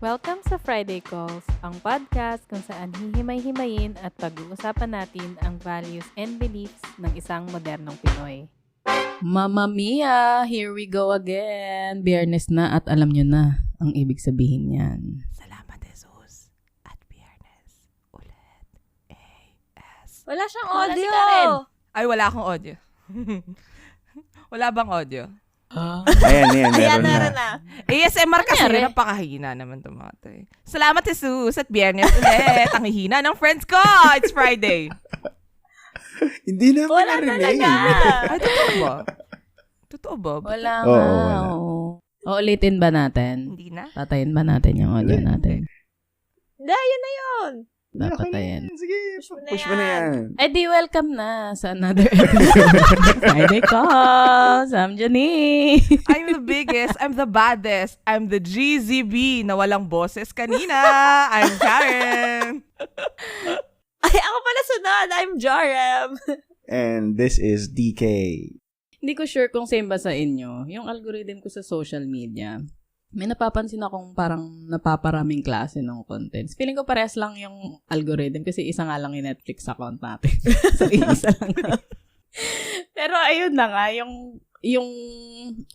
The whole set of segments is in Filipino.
Welcome sa Friday Calls, ang podcast kung saan hihimay-himayin at pag-uusapan natin ang values and beliefs ng isang modernong Pinoy. Mamma Mia! Here we go again! Biyernes na at alam nyo na ang ibig sabihin yan. Salamat, Jesus! At Biyernes ulit. AS. Wala siyang Wala audio. si Karen. Ay, wala akong audio. Wala bang audio? Ayan, meron Meron na. na. ASMR kasi, Nangyari? napakahina naman itong mga to. Salamat, Jesus, at Biyernes ulit. Ang hihina ng friends ko. It's Friday. Hindi na Wala narinig. talaga. Ay, totoo ba? Totoo ba? Wala Oo, nga. wala. Oo. Uulitin ba natin? Hindi na? Patayin ba natin yung audio natin? Hindi, yun na yun. Papatayin. Sige, mo na push mo na yan. Eh di welcome na sa another episode of Friday Calls. I'm Janine. I'm the biggest. I'm the baddest. I'm the GZB na walang boses kanina. I'm Karen. Ay, ako pala sunod. I'm Jarem. And this is DK. Hindi ko sure kung same ba sa inyo. Yung algorithm ko sa social media, may napapansin akong parang napaparaming klase ng contents. Feeling ko parehas lang yung algorithm kasi isa nga lang yung Netflix account natin. So, isa lang. Pero ayun na nga, yung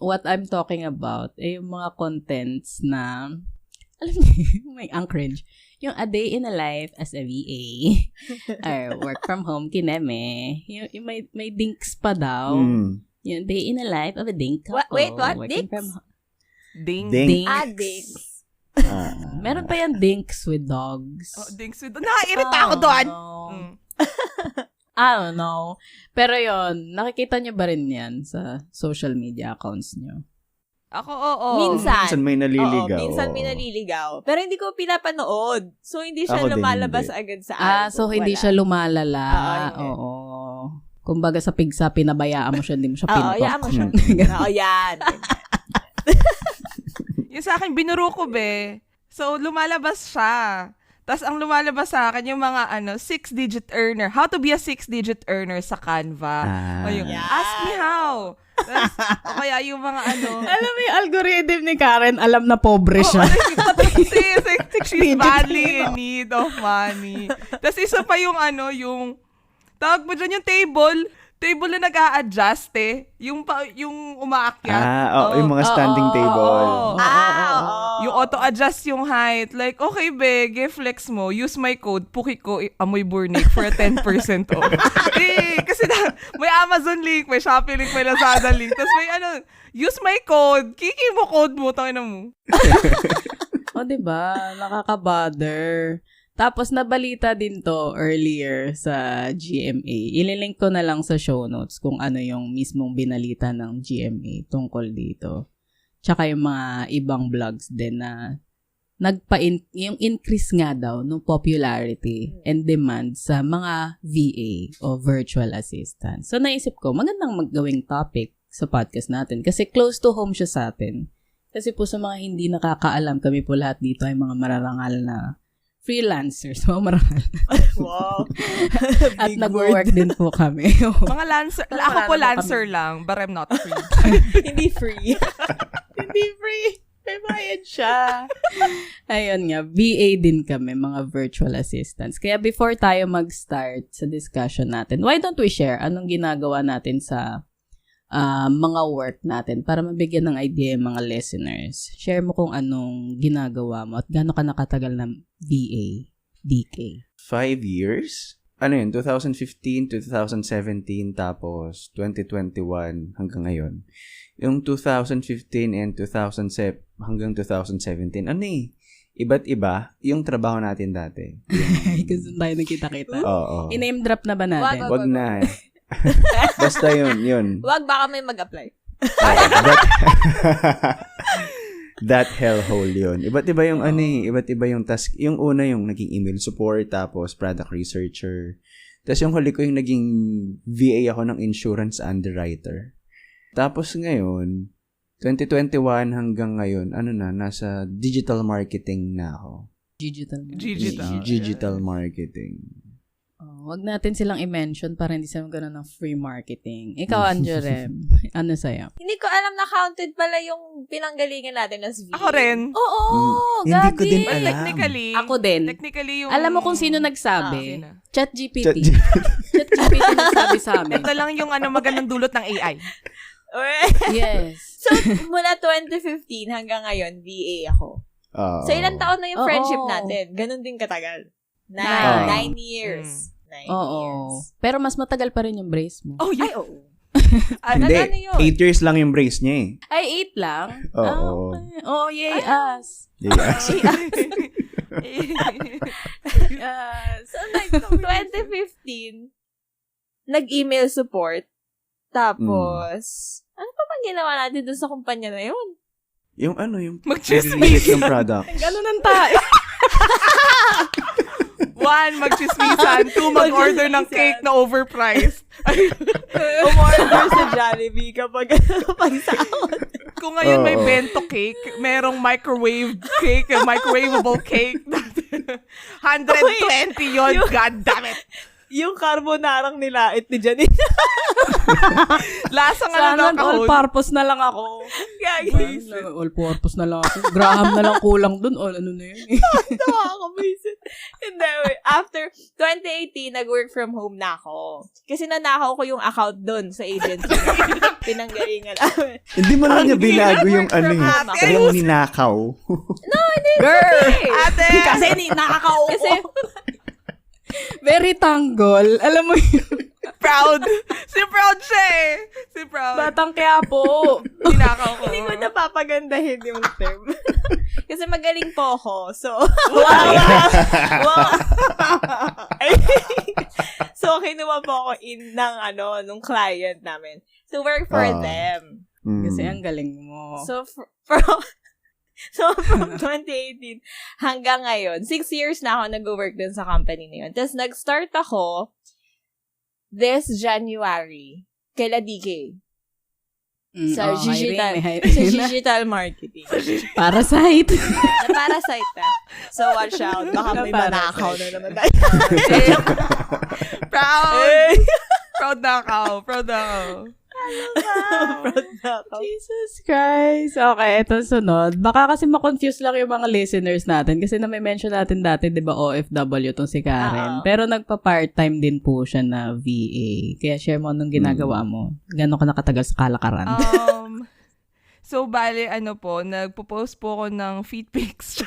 what I'm talking about, ay yung mga contents na, alam niyo, may ang cringe. Yung a day in a life as a VA or work from home kineme. Yung may dinks pa daw. Yung day in a life of a dink What? couple. Wait, what? Working Dinks? from Ding. Ding. Addicts. Meron pa yan dinks with dogs. Oh, ding sweet. Nakairita ako doon. No. Mm. I don't know. Pero yon, nakikita nyo ba rin yan sa social media accounts nyo? Ako, oo. Minsan. Minsan may naliligaw. Oo, minsan may naliligaw. Pero hindi ko pinapanood. So, hindi siya Ako din lumalabas hindi. agad sa So hindi Wala. siya lumalala. hindi. Oo. Kumbaga sa pigsa, pinabayaan mo siya, hindi mo siya Oo, pintok. yaan mo siya. Oo, yan. Yung sa akin, binuro ko, be. So, lumalabas siya. Tapos, ang lumalabas sa akin, yung mga, 6-digit earner. How to be a 6-digit earner sa Canva. O yung, Yan. ask me how. Tapos, o kaya yung mga, Alam mo yung algorithm ni Karen, alam na pobre siya. She's badly in need of money. Tapos, isa pa yung, yung, tawag mo dyan yung table na nag-a-adjust yung umaakyat. Yung mga standing table. Oo. Yung auto-adjust yung height. Like, okay, be, flex mo. Use my code. Puki ko, amoy burnik for a 10% off. Kasi may Amazon link, may Shopee link, may Lazada link. Tapos may use my code. Kiki mo code mo. Tangina mo. O, diba? Nakaka-bother. Tapos, nabalita din to earlier sa GMA. Ililink ko na lang sa show notes kung ano yung mismong binalita ng GMA tungkol dito. Tsaka yung mga ibang vlogs din na yung increase nga daw ng popularity and demand sa mga VA o virtual assistant. So, naisip ko, magandang maggawing topic sa podcast natin kasi close to home siya sa atin. Kasi po sa mga hindi nakakaalam, kami po lahat dito ay mga mararangal na freelancers, mga marangal. Wow. At Big nag-work din po kami. Mga lancer. Ako po Marami lancer lang, but I'm not free. Hindi free. Hindi free. May bayad siya. Ayun nga, VA din kami, mga virtual assistants. Kaya before tayo mag-start sa discussion natin, why don't we share anong ginagawa natin sa mga work natin para mabigyan ng idea yung mga listeners. Share mo kung anong ginagawa mo at gaano ka nakatagal na VA, DK. 5 years? Ano yun? 2015 to 2017 tapos 2021 hanggang ngayon. Yung 2015 and 2007 hanggang 2017, iba't iba yung trabaho natin dati. Kasi tayo nagkita-kita. Oo. I-name drop na ba natin? Wag na. Basta yun. Wag, baka may mag-apply. That hellhole yun. Iba't iba yung iba't iba yung task. Yung una yung naging email support, tapos product researcher. Tapos yung huli ko yung naging VA ako ng insurance underwriter. Tapos ngayon, 2021 hanggang ngayon, nasa digital marketing na ako. Digital. Digital. Digital marketing. wag natin silang i-mention para hindi sila magkaroon ng free marketing. Ikaw, Anjorem, ano sa'yo? Hindi ko alam na counted pala yung pinanggalingan natin as VA. Ako rin. Oo, Hindi ko Gabi. din Well, alam. Ako din. Technically yung... Alam mo kung sino nagsabi? sino? ChatGPT. ChatGPT nagsabi sa amin. Ito lang yung magandang dulot ng AI. Yes. So, mula 2015 hanggang ngayon, VA ako. So, ilang taon na yung friendship natin? Ganon din katagal. 9 years. 9 Oo. years. Pero mas matagal pa rin yung brace mo. Oh, Ay, yeah. oo. Hindi, ano yun? 8 years lang yung brace niya eh. Ay, 8 lang? Oo. Okay. Oh, yay, us. Yes. So, 2015, nag-email support. Tapos, ano pa bang ginawa natin dun sa kumpanya na yun? Yung Mag-chismis. release ng product. Ganun ang tayo. 1, mag-chismisan. 2, mag-order ng cake na overpriced. Umorder sa Jollibee kapag sahod. Kung ngayon may Oo. bento cake, merong microwave cake, microwavable cake. 120 yun. God damn it. Yung carbonarang nilait ni Janine. Lasang Sana kahon. all-purpose na lang ako. Gagi. All-purpose na lang ako. Graham na lang kulang dun. Ano na yun? Tawa ako, Mason. Hindi, wait. After 2018, nag-work from home na ako. Kasi nanakaw ko yung account dun sa agency. Pinanggalingan namin. Hindi mo lang niya binago yung ano eh. Ate. Kaya mo ninakaw. Girl! Ate! Kasi nakakao kasi very tanggol. Alam mo yun. Proud. Si Proud siya eh. Si Proud. Batang kaya po. Tinakaw ko. Hindi ko napapagandahin yung term. Kasi magaling po ako. So, wow. So, kinuha po ako nung client namin. To work for them. Kasi ang galing mo. So, from 2018 hanggang ngayon, 6 years na ako nag-work dun sa company na yun. Tapos, nag-start ako this January kay DK. Sa digital marketing. Parasite. Na Parasite na. So, watch out. Baka may manakaw na naman tayo. Proud. Proud na ako. Proud na ako. Proud na ako. Jesus Christ. Okay, ito sunod. Baka kasi makonfuse lang yung mga listeners natin kasi na-mention natin dati, di ba, OFW tong si Karen. Pero nagpa-part-time din po siya na VA. Kaya share mo anong ginagawa mo. Gano'n ka nakatagal sa kalakaran? So, bale, nagpo-post po ako ng feed pics.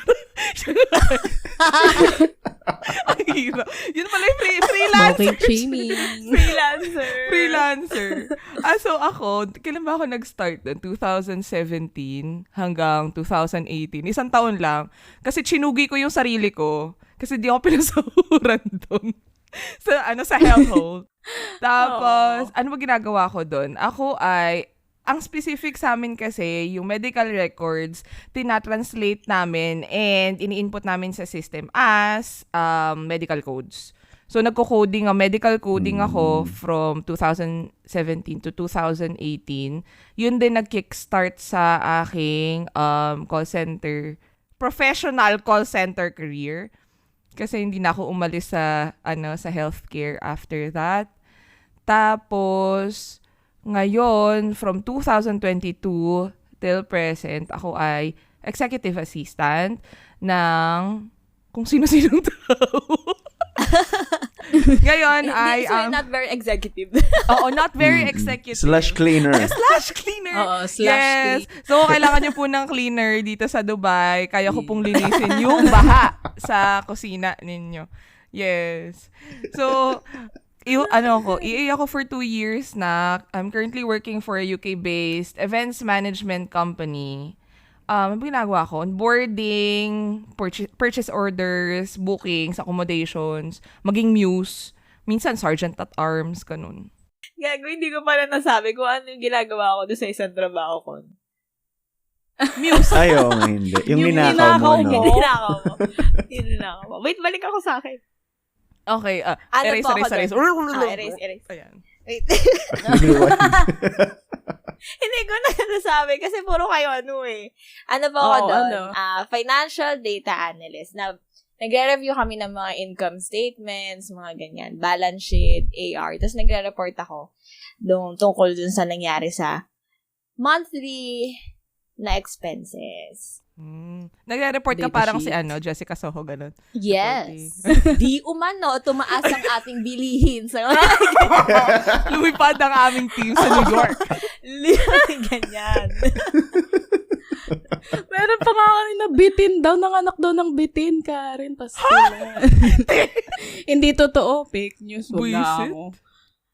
Ang hirap. Yun pala yung freelancer. Okay, shaming. Freelancer. So ako, kailan ba ako nag-start doon? 2017 hanggang 2018. Isang taon lang. Kasi chinugi ko yung sarili ko. Kasi di ako pinasahuran doon. Sa household. Tapos, ano ba ginagawa ko doon? Ako ay, ang specific sa amin kasi, yung medical records, tinatranslate namin and ini-input namin sa system as medical codes. So, medical coding ako from 2017 to 2018. Yun din nag-kickstart sa aking professional call center career. Kasi hindi na ako umalis sa healthcare after that. Tapos, ngayon, from 2022 till present, ako ay executive assistant ng kung sino-sinong tao. Ngayon ay... So, not very executive. Oo, not very executive. / cleaner. Slash cleaner. Oo, yes. So, kailangan nyo po ng cleaner dito sa Dubai. Kaya ko pong linisin yung baha sa kusina ninyo. Yes. So, EA ako for 2 years na. I'm currently working for a UK-based events management company. Ano ginagawa ko? Onboarding, purchase orders, bookings, accommodations, maging muse, minsan sergeant at arms, ganun. Gago, hindi ko pala nasabi kung ano yung ginagawa ko doon sa isang trabaho ko. Muse. Ay, hindi. Yung ninakaw mo, no? Yung ninakaw mo. Wait, balik ako sa akin. Okay, Ano erase. po ako doon? Erase. Ayan. Wait. Hindi ko na nasabi kasi puro kayo Ano pa ako doon? Financial data analyst. Na nagre-review kami ng mga income statements, mga ganyan, balance sheet, AR. Tapos nagre-report ako tungkol dun sa nangyari sa monthly na expenses. Nagre-report ka Data parang sheet. si Jessica Soho, ganun. Yes. Di umano, tumaas ang ating bilihin sa Lumipad ang aming team sa New York. ganyan. Meron pa nga kanina bitin daw, nanganak daw ng bitin, Karen, pastila. Hindi totoo, fake news, wag na Buisit. ako.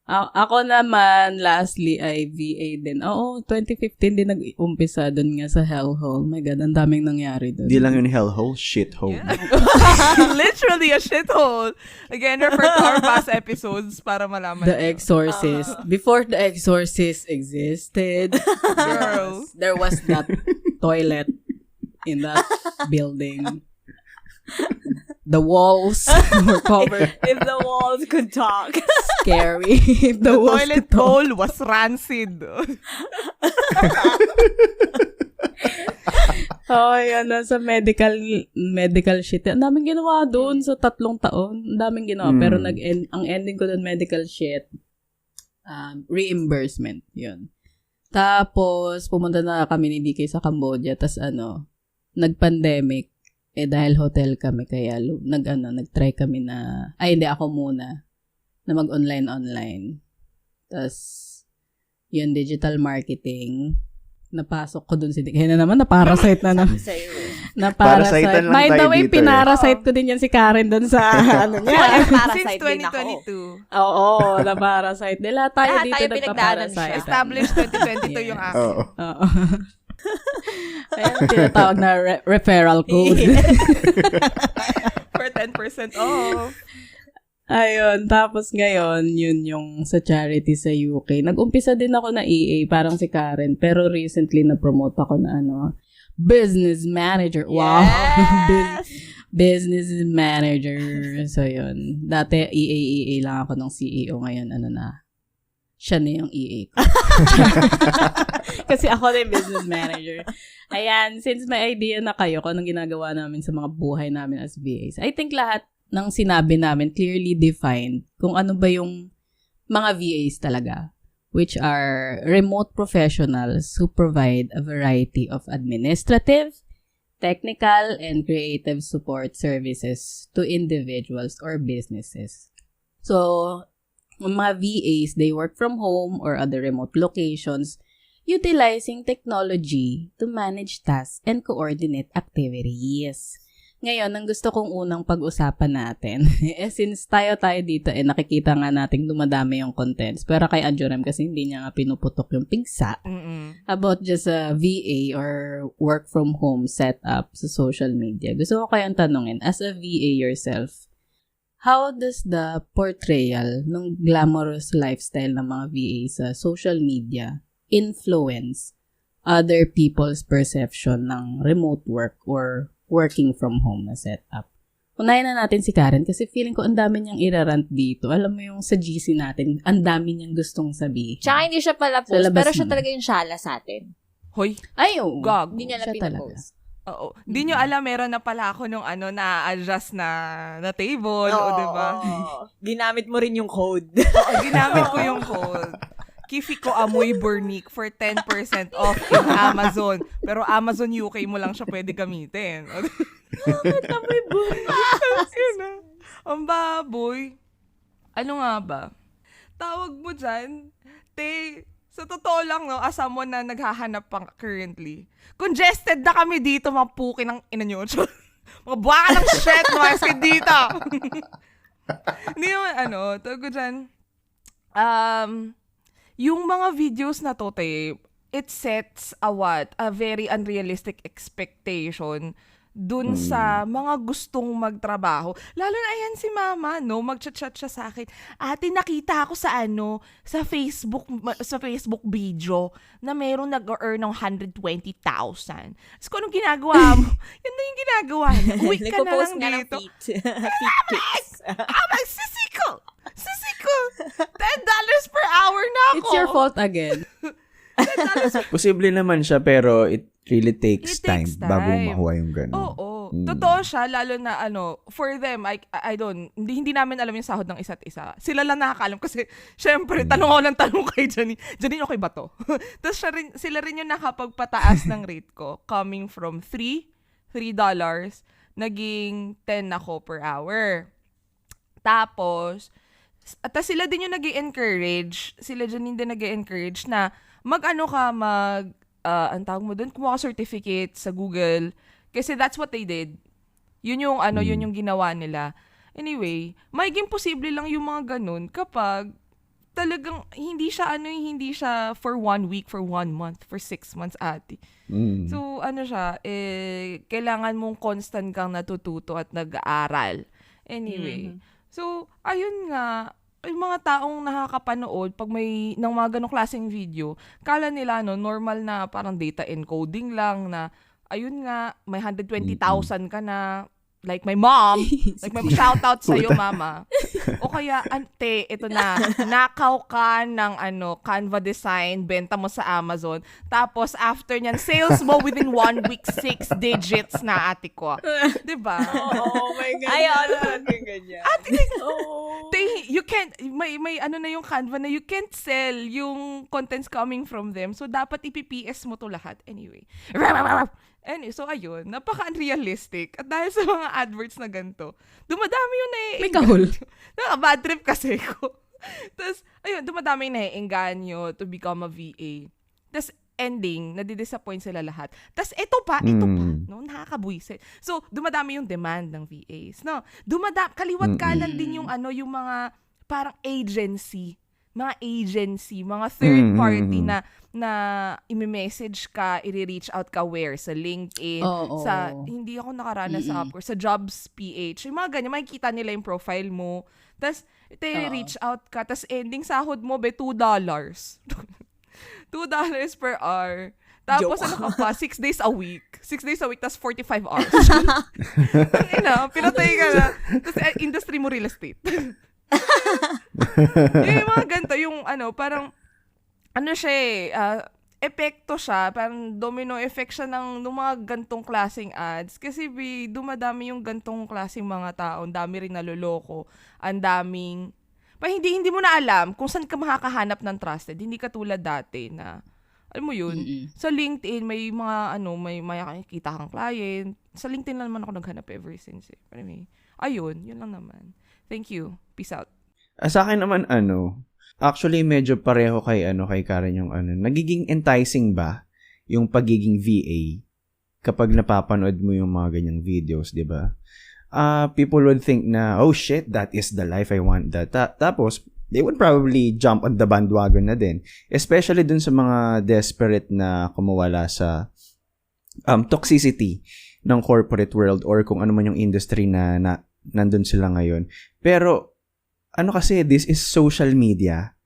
Ako naman, lastly, ay VA din. Oo, 2015 din nag-umpisa dun nga sa hellhole. My God, ang daming nangyari dun. Di lang yun hellhole, shithole. Yeah. Literally a shithole. Again, refer to our past episodes para malaman. The Exorcist. Before The Exorcist existed, Girl. there was that toilet in that building. The walls were covered. If the walls could talk. Scary. If the walls Toilet could talk. bowl was rancid. Oh, yan. Sa medical shit. Ang daming ginawa doon sa 3 taon. Ang daming ginawa. Pero ang ending ko doon, medical shit. Reimbursement. Yun. Tapos, pumunta na kami ni DK sa Cambodia. Tapos, nag-pandemic. Dahil hotel kami, kaya nag-try kami na, hindi, ako muna, na mag-online. Tapos, yun, digital marketing. Napasok ko dun kaya na naman, na-parasite na naman. Na-parasite. Parasitan lang By the tayo way, dito, pinarasite ko din yan si Karen dun sa, niya. Since Parasite din ako. 2022. Oo, na-parasite. Lahat tayo dito tayo pinagdaanan siya. nagpa-parasite. Established 2022 yung akin. Oo. Oo. Ayan, tinatawag na referral code. For 10% off. Ayun, tapos ngayon, yun yung sa charity sa UK. Nag-umpisa din ako na EA, parang si Karen, pero recently na-promote ako na business manager. Wow! Yes! Business manager. So, yun. Dati, EA lang ako ng CEO. Ngayon, siya na yung EA ko. Kasi ako na yung business manager. Ayan, since may idea na kayo kung anong ginagawa namin sa mga buhay namin as VAs, I think lahat ng sinabi namin clearly defined kung ano ba yung mga VAs talaga, which are remote professionals who provide a variety of administrative, technical, and creative support services to individuals or businesses. So, mga VAs, they work from home or other remote locations utilizing technology to manage tasks and coordinate activities. Ngayon, ang gusto kong unang pag-usapan natin, since tayo dito, nakikita nga nating dumadami yung contents, pero kay Adjorem kasi hindi niya nga pinuputok yung pigsa about just a VA or work from home setup sa social media. Gusto ko kayong tanungin, as a VA yourself, how does the portrayal ng glamorous lifestyle ng mga VA sa social media influence other people's perception ng remote work or working from home na setup? Unahin na natin si Karen kasi feeling ko ang dami niyang irarant dito. Alam mo yung sa GC natin, ang dami niyang gustong sabihin. Tsaka hindi siya pala Sa post, labas pero siya naman. talaga yung shala sa atin. Hoy, Ay, oo. Gag. Hindi niya na Siya talaga. pinapost. oo. Di nyo alam, meron na pala ako nung na-adjust na table, o diba? Ginamit mo rin yung code. Oo, ginamit ko yung code. Kifi ko amoy burnique for 10% off in Amazon. Pero Amazon UK mo lang siya pwede gamitin. Amoy burnique. Ang baboy. Ano nga ba? Tawag mo dyan, sa totoo lang, no, as someone na naghahanap pang currently, congested na kami dito, mga puki ng ina nyo. Mga buwaka ng shit, mga skid dito. Hindi naman, tawag ko dyan, yung mga videos na to, it sets a very unrealistic expectation dun sa mga gustong magtrabaho. Lalo na ayan si mama, no, mag-chat siya sa akin. Ate, nakita ako sa sa Facebook video na mayroong nag-earn ng 120,000. Tapos kung anong ginagawa mo? Yan na yung ginagawa niya. Uwi ka na lang nga ng dito. feet pics. Sisiko! $10 per hour na ako! It's your fault again. Posible naman siya, pero it really takes It takes time bago time. makuha yung gano'n. Oo. totoo siya, lalo na for them, I don't, hindi namin alam yung sahod ng isa't isa. Sila lang nakakaalam kasi, syempre, tanong ako ng tanong kay Janine. Janine, okay ba to? Tapos sila rin yung nakapagpataas ng rate ko, coming from $3, naging 10 ako per hour. Tapos sila din yung nag-i-encourage, sila Janine din nag-i-encourage na ang tawag mo doon, kumuha ka certificate sa Google. Kasi that's what they did. Yun yung yun yung ginawa nila. Anyway, magiging posible lang yung mga ganun kapag talagang hindi siya for 1 week, for 1 month, for 6 months ate. So, kailangan mong constant kang natututo at nag-aaral. Anyway, so, ayun nga, yung mga taong nakakapanood pag may ng mga ganong klaseng video, kala nila normal na parang data encoding lang na ayun nga may 120,000 ka na, like my mom, like may shout out sa iyo mama. O kaya ante, ito na, nakaw ka ng Canva design, benta mo sa Amazon. Tapos after niyan, sales mo within 1 week 6 digits na ate ko. 'Di ba? Oh my God. Ay, ganyan. Ate, you can't, may na yung Canva na you can't sell yung contents coming from them. So, dapat ipi-PS mo to lahat. Anyway, so ayun, napaka-unrealistic. At dahil sa mga adverts na ganito, dumadami yung May kahul. Bad trip kasi ko. Tapos, ayun, dumadami yung naiengganyo to become a VA. Tapos, ending, nadidisappoint sila lahat. Tapos, ito pa, nakakabuisit. So, dumadami yung demand ng VAs, no? Kaliwat kanan din yung yung mga parang mga third party na i-message ka, i-reach out ka where? Sa LinkedIn, hindi ako nakaranas sa Upwork, sa Jobs PH. Yung mga ganyan, makikita nila yung profile mo. Tapos, i-reach out ka. Tapos, ending sahod mo, $2. $2 per hour. Tapos, ka pa? 6 days a week. 6 days a week, tapos 45 hours. Pinatay ka na. Tapos, industry mo real estate. Yung mga ganito, yung parang epekto siya, parang domino effect siya ng mga gantong klaseng ads. Kasi dumadami yung gantong klaseng mga tao, ang dami rin naloloko, ang daming, hindi mo na alam kung saan ka makakahanap ng trusted. Hindi katulad dati na, alam mo yun, sa LinkedIn, may mga, may makikita kang client. Sa LinkedIn na naman ako naghanap ever since. Anyway, ayun, yun lang naman. Thank you. Peace out. Sa akin naman, actually, medyo pareho kay Karen yung nagiging enticing ba yung pagiging VA kapag napapanood mo yung mga ganyang videos, di ba? People would think na, oh shit, that is the life I want that. Tapos, they would probably jump on the bandwagon na din. Especially dun sa mga desperate na kumawala sa toxicity ng corporate world or kung ano man yung industry na nandun sila ngayon. Pero, kasi, this is social media.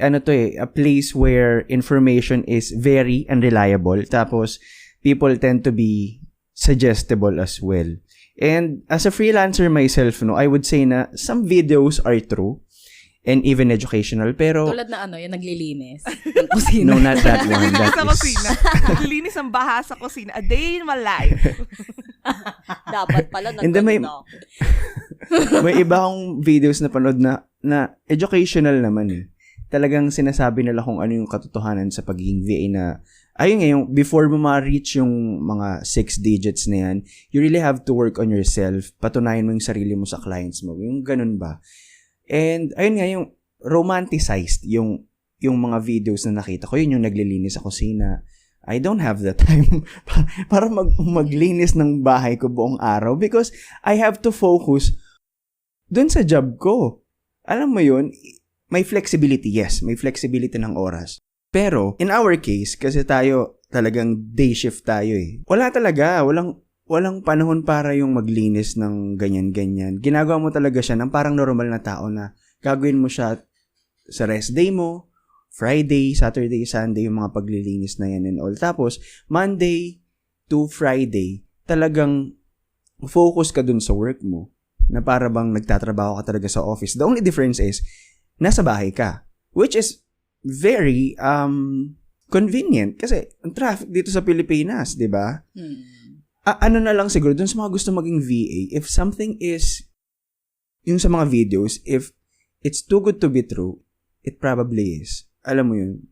A place where information is very unreliable. Tapos, people tend to be suggestible as well. And as a freelancer myself, I would say na some videos are true and even educational, pero... Tulad na yung naglilinis ng kusina. No, not that one. Naglilinis sa kusina. Naglilinis ang baha sa kusina. A day in my life. Dapat pala may iba akong videos na panood na educational naman eh. Talagang sinasabi nila kung ano yung katotohanan sa pagiging VA na, ayun nga, yung before mo ma-reach yung mga 6 digits na yan, you really have to work on yourself. Patunayan mo yung sarili mo sa clients mo. Yung ganun ba? And, ayun nga, yung romanticized, yung mga videos na nakita ko, yun yung naglilinis sa kusina. I don't have the time para maglinis ng bahay ko buong araw because I have to focus dun sa job ko. Alam mo yun, may flexibility, yes, may flexibility ng oras. Pero, in our case, kasi tayo talagang day shift tayo eh. Wala talaga, walang panahon para yung maglinis ng ganyan-ganyan. Ginagawa mo talaga siya ng parang normal na tao na gagawin mo siya sa rest day mo, Friday, Saturday, Sunday, yung mga paglilinis na yan and all. Tapos, Monday to Friday, talagang focus ka dun sa work mo na para bang nagtatrabaho ka talaga sa office. The only difference is, nasa bahay ka. Which is very convenient kasi ang traffic dito sa Pilipinas, di ba? ano na lang siguro, dun sa mga gusto maging VA, if something is, yung sa mga videos, if it's too good to be true, it probably is. Alam mo yun.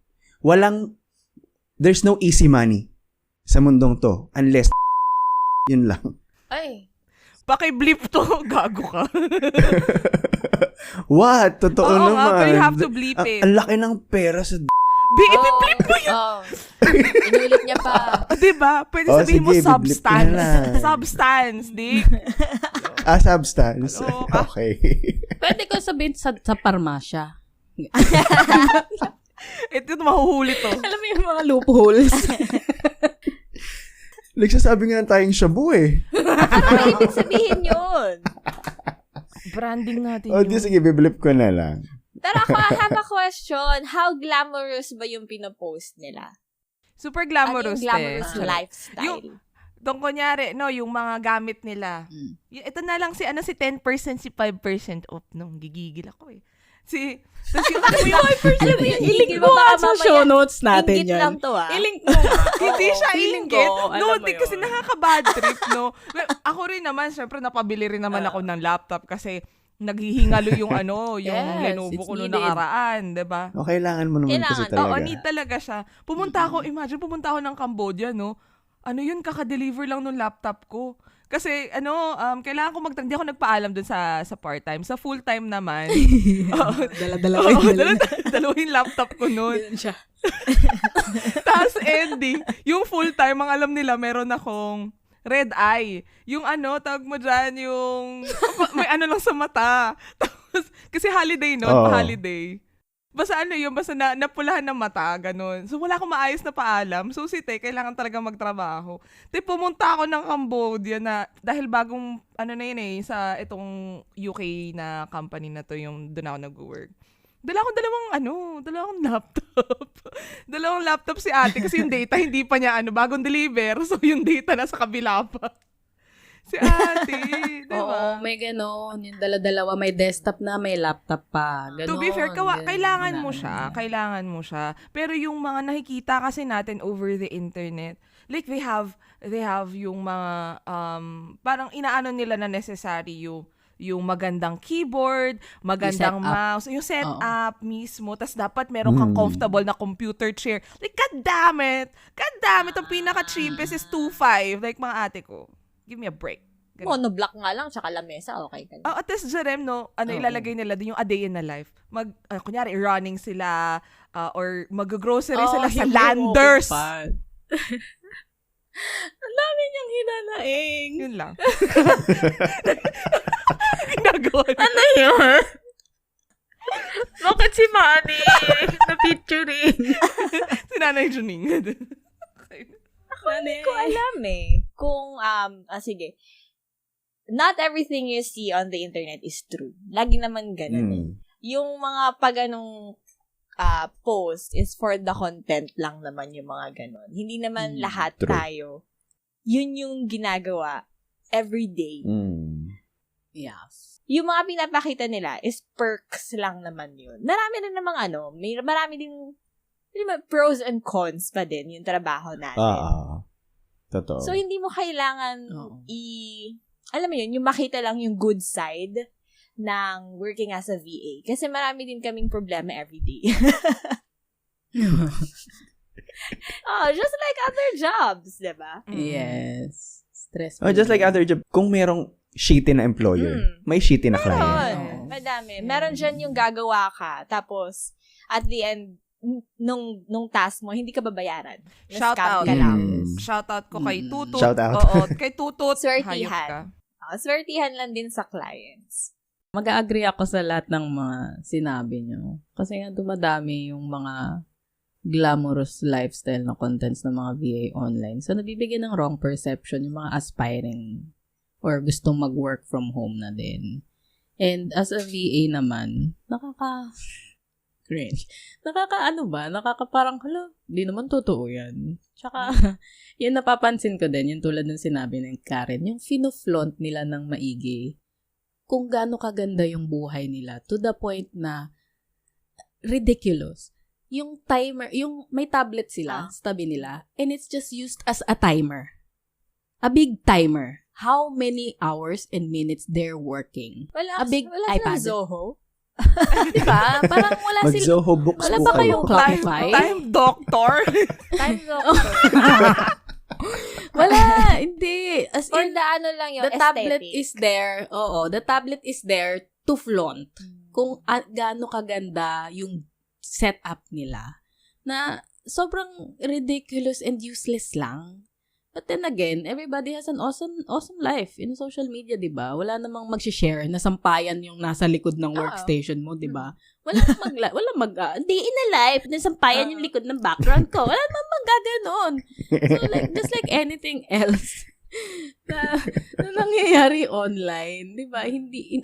There's no easy money sa mundong to, unless yun lang. Ay. Paki-bleep to, gago ka. What? Totoo Oo naman. nga, pero you have to bleep it. Ang laki ng pera sa I-bleep mo yun. Inulit niya pa. Diba? Pwede Oh, sabihin mo sige, biblip ko na substance. lang. Substance, di? Substance. Oo, Okay. Pwede ko sabihin sa parmasya. Ito mahuhuli to. Alam mo yung mga loopholes. Nagsasabi nga tayong shabu eh. Ano ibig sabihin yun? Branding natin O, yun. di sige, biblip ko na lang. Pero ako, I have a question. How glamorous ba yung pinopost nila? Super Ano glamorous, yung glamorous te. lifestyle? Doon kunyari, no, yung mga gamit nila. Ito na lang si 10%, si 5% off. Nung gigigil ako eh. Tapos yung, alam mo yung, I-link mo nga sa show notes natin Ingit yan. lang to I-link mo nga. hindi siya feeling inggit. ko, alam No, mo di, yun. kasi nakaka-bad trip, no. Well, ako rin naman, syempre, napabili rin naman ako ng laptop kasi naghihingalo yung yung Yes, Lenovo it's ko noong needed. nakaraan, diba? O, kailangan mo naman kasi Kailangan. talaga. Oo, need talaga siya. Pumunta ako ng Cambodia, no? Ano yun, kaka-deliver lang nung laptop ko. Kasi, kailangan ko hindi ako nagpaalam dun sa part-time. Sa full-time naman. Dala-dala Dalawin laptop ko nun. Ganun siya. Tapos, yung full-time, ang alam nila, meron akong red eye. Yung tawag mo dyan, yung may lang sa mata. Tapos, kasi holiday nun, Oo. holiday. Basta basta napulahan ng mata, ganun. So, wala akong maayos na paalam. So, kailangan talaga magtrabaho. Pumunta ako ng Cambodia na, dahil bagong, sa itong UK na company na to, yung doon ako nag-work. Dala ko dalawang laptop. Dalawang laptop si ate kasi yung data hindi pa niya bagong deliver. So, yung data nasa kabila pa. Si ate, diba? Oo, may gano'n. Yung dala-dalawa, may desktop na, may laptop pa. Ganon. To be fair, Ganun. kailangan mo siya. Pero yung mga nakikita kasi natin over the internet, like they have yung mga, parang inaano nila na necessary yung magandang keyboard, magandang Yung setup. mouse, yung setup mismo. Tas dapat meron kang comfortable na computer chair. Like, God damn it! Ang pinaka-cheapest is 2.5. Like, mga ate ko. Give me a break. Ganun. Monoblock nga lang, tsaka lamesa, okay ka na. At least, Jerem, no, ilalagay nila din yung a day in a life. Kunyari, running sila, or mag-grocery sila sa Landers. Ang dami niyang hinanaing. Yun lang. Ginagawa niya. Ano yun? Bakit si Manny na-featuring? Si Nanay Juning. Hindi ko alam eh. Kung, sige. Not everything you see on the internet is true. Lagi naman ganun eh. Yung mga paganong post is for the content lang naman yung mga ganun. Hindi naman lahat true. tayo. Yun yung ginagawa every day. Yes. Yung mga pinapakita nila is perks lang naman yun. Marami rin namang marami din pros and cons pa din yung trabaho natin. Totoo. So, hindi mo kailangan alam mo yun, yung makita lang yung good side ng working as a VA. Kasi marami din kaming problema every day. Just like other jobs, diba? Yes. Stressful. Just like other job, kung merong shitty na employer, may shitty na client. Meron. Madami. Meron dyan yung gagawa ka. Tapos, at the end, nung task mo, hindi ka babayaran. Shout out. Ka lang. Shout out ko kay Tutut. Shout out. Oo, kay Tutut. Swertihan. Hayop ka. Swertihan lang din sa clients. Mag-agree ako sa lahat ng mga sinabi nyo. Kasi nga dumadami yung mga glamorous lifestyle na contents ng mga VA online. So, nabibigyan ng wrong perception yung mga aspiring or gustong mag-work from home na din. And as a VA naman, cringe. Parang, di naman totoo yan. Tsaka, yun napapansin ko din, yung tulad ng sinabi ng Karen, yung fino-flaunt nila ng maigi, kung gaano kaganda yung buhay nila, to the point na, ridiculous. Yung timer, yung may tablet sila, sa tabi nila, and it's just used as a timer. a big timer. How many hours and minutes they're working. Wala, A big wala iPad. silang Zoho. Diba? Parang wala sila. Mag-Zoho books Wala po ba kayo. kayong Shopify? Time doctor. Time Zoho. Wala, hindi. As Or in, the ano lang yung the tablet aesthetic. is there. Oo, the tablet is there to flaunt. Kung gaano kaganda yung setup nila na sobrang ridiculous and useless lang. But then again, everybody has an awesome life in social media, di ba? Wala namang mag-share na sampayan yung nasa likod ng workstation mo, di ba? Hindi in a life, na sampayan yung likod ng background ko. Wala namang magaganon. So, like, just like anything else na nangyayari online, di ba? Hindi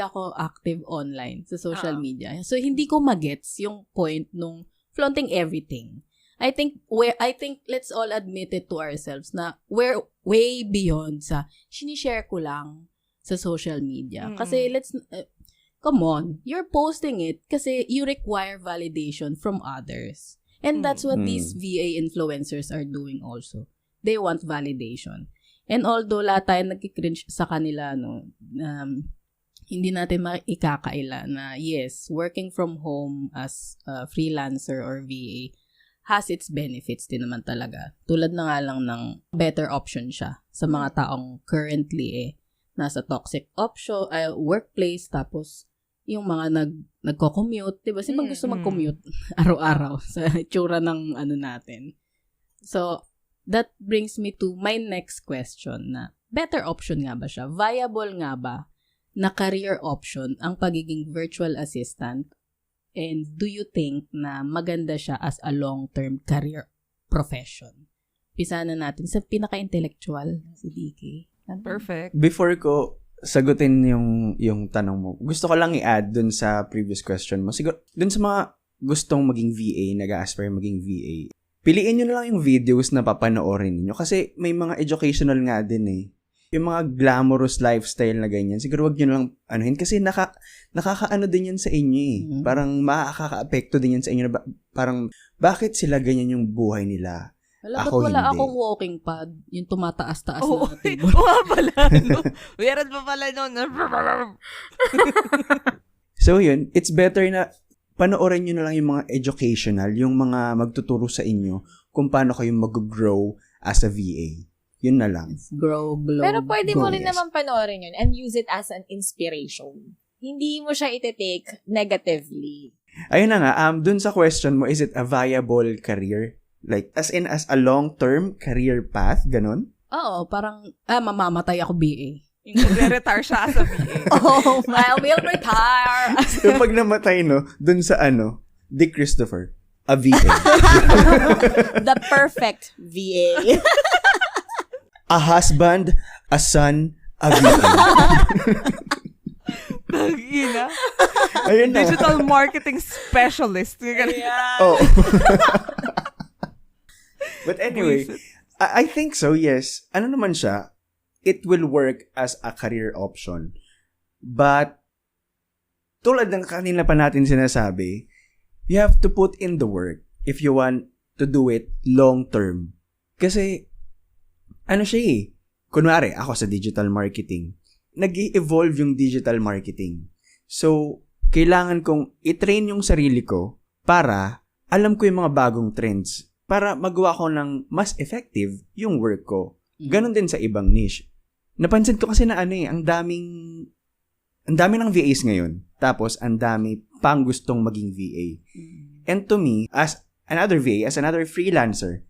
ako active online sa social media. So, hindi ko magets yung point nung flaunting everything. I think let's all admit it to ourselves na we're way beyond sa sinishare ko lang sa social media. Kasi come on, you're posting it kasi you require validation from others. And that's what these VA influencers are doing also. They want validation. And although lahat tayo nagki-cringe sa kanila, hindi natin maikakaila na yes, working from home as a freelancer or VA has its benefits din naman talaga. Tulad na nga lang ng better option siya sa mga taong currently nasa toxic workplace, tapos yung mga nagko-commute, diba? Sino gusto mag-commute araw-araw sa itsura ng natin? So, that brings me to my next question na better option nga ba siya? Viable nga ba na career option ang pagiging virtual assistant? And do you think na maganda siya as a long-term career profession? Pisa na natin sa pinaka-intellectual, si DK. Perfect. Before ko sagutin yung tanong mo, gusto ko lang i-add dun sa previous question mo. Siguro, dun sa mga gustong maging VA, nag-aspire maging VA, piliin nyo na lang yung videos na papanoorin niyo kasi may mga educational nga din eh. Yung mga glamorous lifestyle na ganyan, siguro wag nyo lang anuhin kasi nakakaano din yan sa inyo eh. Parang makaka-apekto din yan sa inyo na parang bakit sila ganyan yung buhay nila? Ako wala hindi. akong walking pad, yung tumataas-taas Oo, na table. pala. No? Meron pa pala nun. So yun, it's better na panoorin nyo na lang yung mga educational, yung mga magtuturo sa inyo kung paano kayo mag-grow as a VA. Yun na lang. Grow, glow. Pero pwede mo rin yes. naman panoorin yun and use it as an inspiration. Hindi mo siya iti-take negatively. Ayun na nga, dun sa question mo, is it a viable career? Like, as a long-term career path, ganun? Oo, parang, mamamatay ako BA. Nagre-retire siya as a VA. Oh, I will retire. So, pag namatay, no, dun sa Dick Christopher, a VA. The perfect VA. A husband, a son, a VA. Tangina. Ayun na. Digital marketing specialist. Oh. But anyway, I think so, yes. Ano naman siya? It will work as a career option. But, tulad ng kanina pa natin sinasabi, you have to put in the work if you want to do it long term. Kasi, ano siya eh? Kunwari, ako sa digital marketing, nag-i-evolve yung digital marketing. So, kailangan kong i-train yung sarili ko para alam ko yung mga bagong trends para magawa ko ng mas effective yung work ko. Ganon din sa ibang niche. Napansin ko kasi na ang dami ng VAs ngayon. Tapos, ang dami pang gustong maging VA. And to me, as another VA, as another freelancer,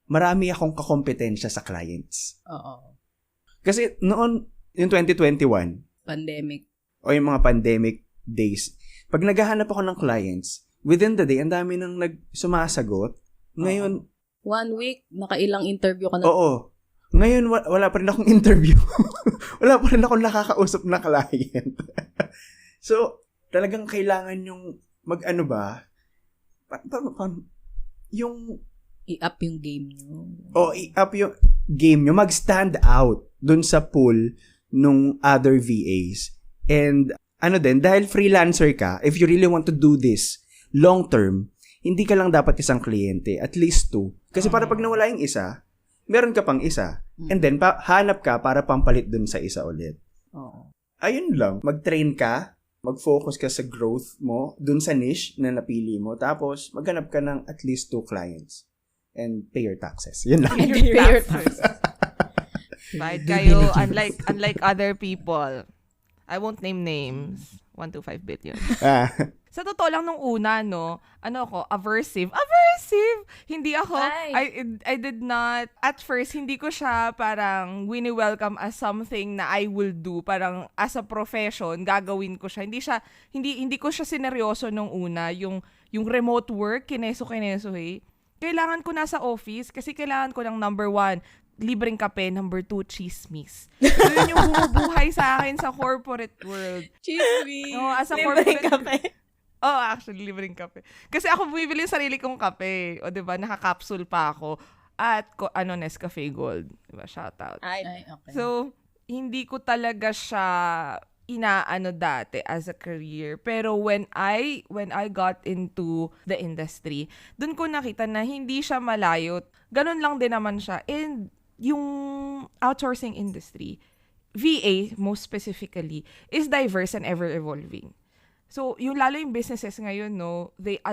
marami akong kakompetensya sa clients. Oo. Kasi noon, yung 2021, Pandemic. o yung mga pandemic days, pag naghahanap ako ng clients, within the day, ang dami nang sumasagot. Ngayon, 1 week, nakailang interview ka na. oo. Ngayon, wala pa rin akong interview. Wala pa rin akong nakakausap na client. So, talagang kailangan yung mag-ano ba? Yung I-up yung game nyo. i-up yung game nyo, mag-stand out dun sa pool nung other VAs. And, dahil freelancer ka, if you really want to do this long term, hindi ka lang dapat isang kliyente, at least 2. Kasi para pag nawala yung isa, meron ka pang isa. And then, hanap ka para pampalit dun sa isa ulit. Oo. Ayun lang. Mag-train ka, mag-focus ka sa growth mo, dun sa niche na napili mo, tapos maghanap ka ng at least 2 clients. And pay your taxes. Yun lang. And pay your taxes. Bayad kayo, unlike other people. I won't name names. 125 billion. Sa totoo lang nung una, no, aversive. Hindi ako, I did not, at first, hindi ko siya parang wini-welcome as something na I will do. Parang as a profession, gagawin ko siya. Hindi ko siya sineryoso nung una. Yung remote work, kineso eh. Kailangan ko nasa office kasi kailangan ko ng number 1, libreng kape, number 2, chismis. So, yun yung bumubuhay sa akin sa corporate world. Chismis. As a libreng corporate kape. Actually, libreng kape. Kasi ako bumibili yung sarili kong kape. O, diba, naka-capsule pa ako. At, Nescafe Gold. Diba, shout out. Ay, okay. So, hindi ko talaga siya inaano dati as a career. Pero when I got into the industry, dun ko nakita na hindi siya malayo. Ganun lang din naman siya. And yung outsourcing industry, VA most specifically, is diverse and ever-evolving. So, lalo yung businesses ngayon, no, they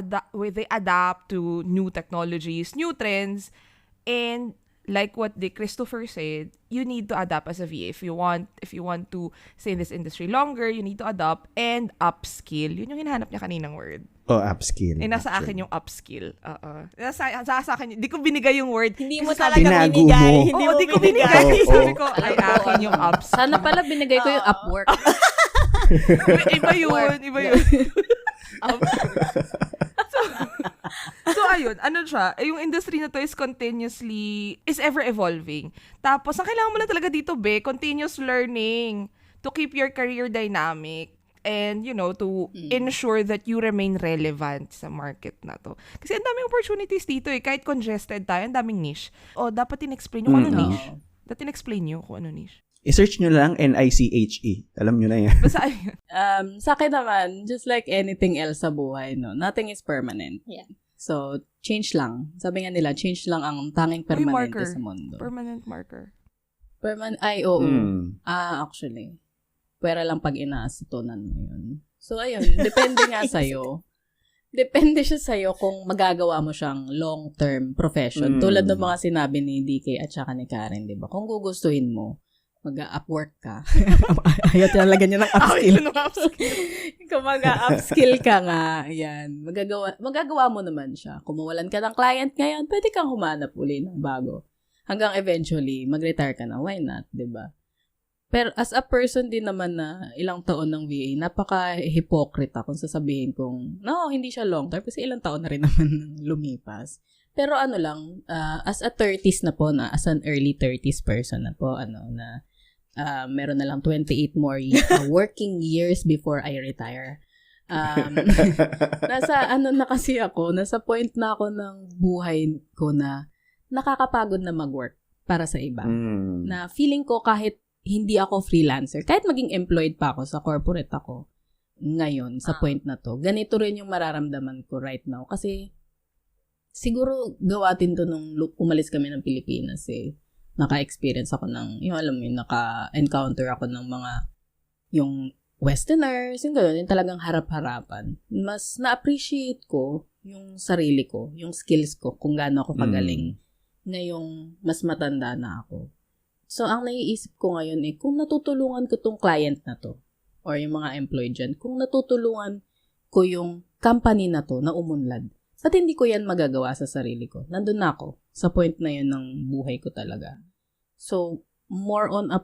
adapt to new technologies, new trends, and like what Christopher said, you need to adapt as a VA. If you want to stay in this industry longer, you need to adapt and upskill. Yun yung hinahanap niya kaninang word. Upskill. Nasa akin yung upskill. Nasa akin, di ko binigay yung word. Hindi mo Sabi talaga Tinago binigay. mo. Hindi Oo, mo di ko binigay. binigay. Sabi ko, ay akin yung upskill. Sana pala binigay ko yung Upwork. Iba yun. So, ayun, siya, yung industry na to is ever evolving. Tapos, ang kailangan mo lang talaga dito, continuous learning to keep your career dynamic and, to ensure that you remain relevant sa market na to. Kasi ang daming opportunities dito kahit congested tayo, ang daming niche. Dapat in-explain nyo kung ano niche. Dapat in-explain nyo kung ano niche. I-search nyo lang NICHE. Alam nyo na yan. Basta, ayun. Sa akin naman, just like anything else sa buhay, no, nothing is permanent. Yeah. So, change lang. Sabi nga nila, change lang ang tanging permanente sa mundo. Permanent marker. Ay, oo. Actually. Pwera lang pag inaasitunan mo yun. So, ayun, depende nga sa'yo. Depende siya sa'yo kung magagawa mo siyang long-term profession. Tulad ng mga sinabi ni DK at saka ni Karen, di ba? Kung gugustuhin mo, mag-upwork ka. Ayaw talaga niya ng upskill. Kung mag-upskill ka nga, ayan, magagawa mo naman siya. Kung mawalan ka ng client ngayon, pwede kang humanap uli ng bago. Hanggang eventually, mag-retire ka na. Why not, di ba? Pero as a person din naman na ilang taon ng VA, napaka-hypocrite kung sasabihin kong, no, hindi siya long term kasi ilang taon na rin naman lumipas. Pero as a 30s na po, as an early 30s person na po, meron na lang 28 more working years before I retire. Nasa point na ako ng buhay ko na nakakapagod na mag-work para sa iba. Na feeling ko kahit hindi ako freelancer, kahit maging employed pa ako sa corporate ako ngayon, sa point na to, ganito rin yung mararamdaman ko right now. Kasi siguro gawatin to nung umalis kami ng Pilipinas naka-experience ako naka-encounter ako ng mga, yung Westerners, yung gano'n, yung talagang harap-harapan. Mas na-appreciate ko yung sarili ko, yung skills ko, kung gaano ako kagaling. Ngayong mas matanda na ako. So, ang naiisip ko ngayon kung natutulungan ko tong client na to, or yung mga employee dyan, kung natutulungan ko yung company na to na umunlad, ba't hindi ko yan magagawa sa sarili ko? Nandun na ako sa point na yun ng buhay ko talaga. So, more on a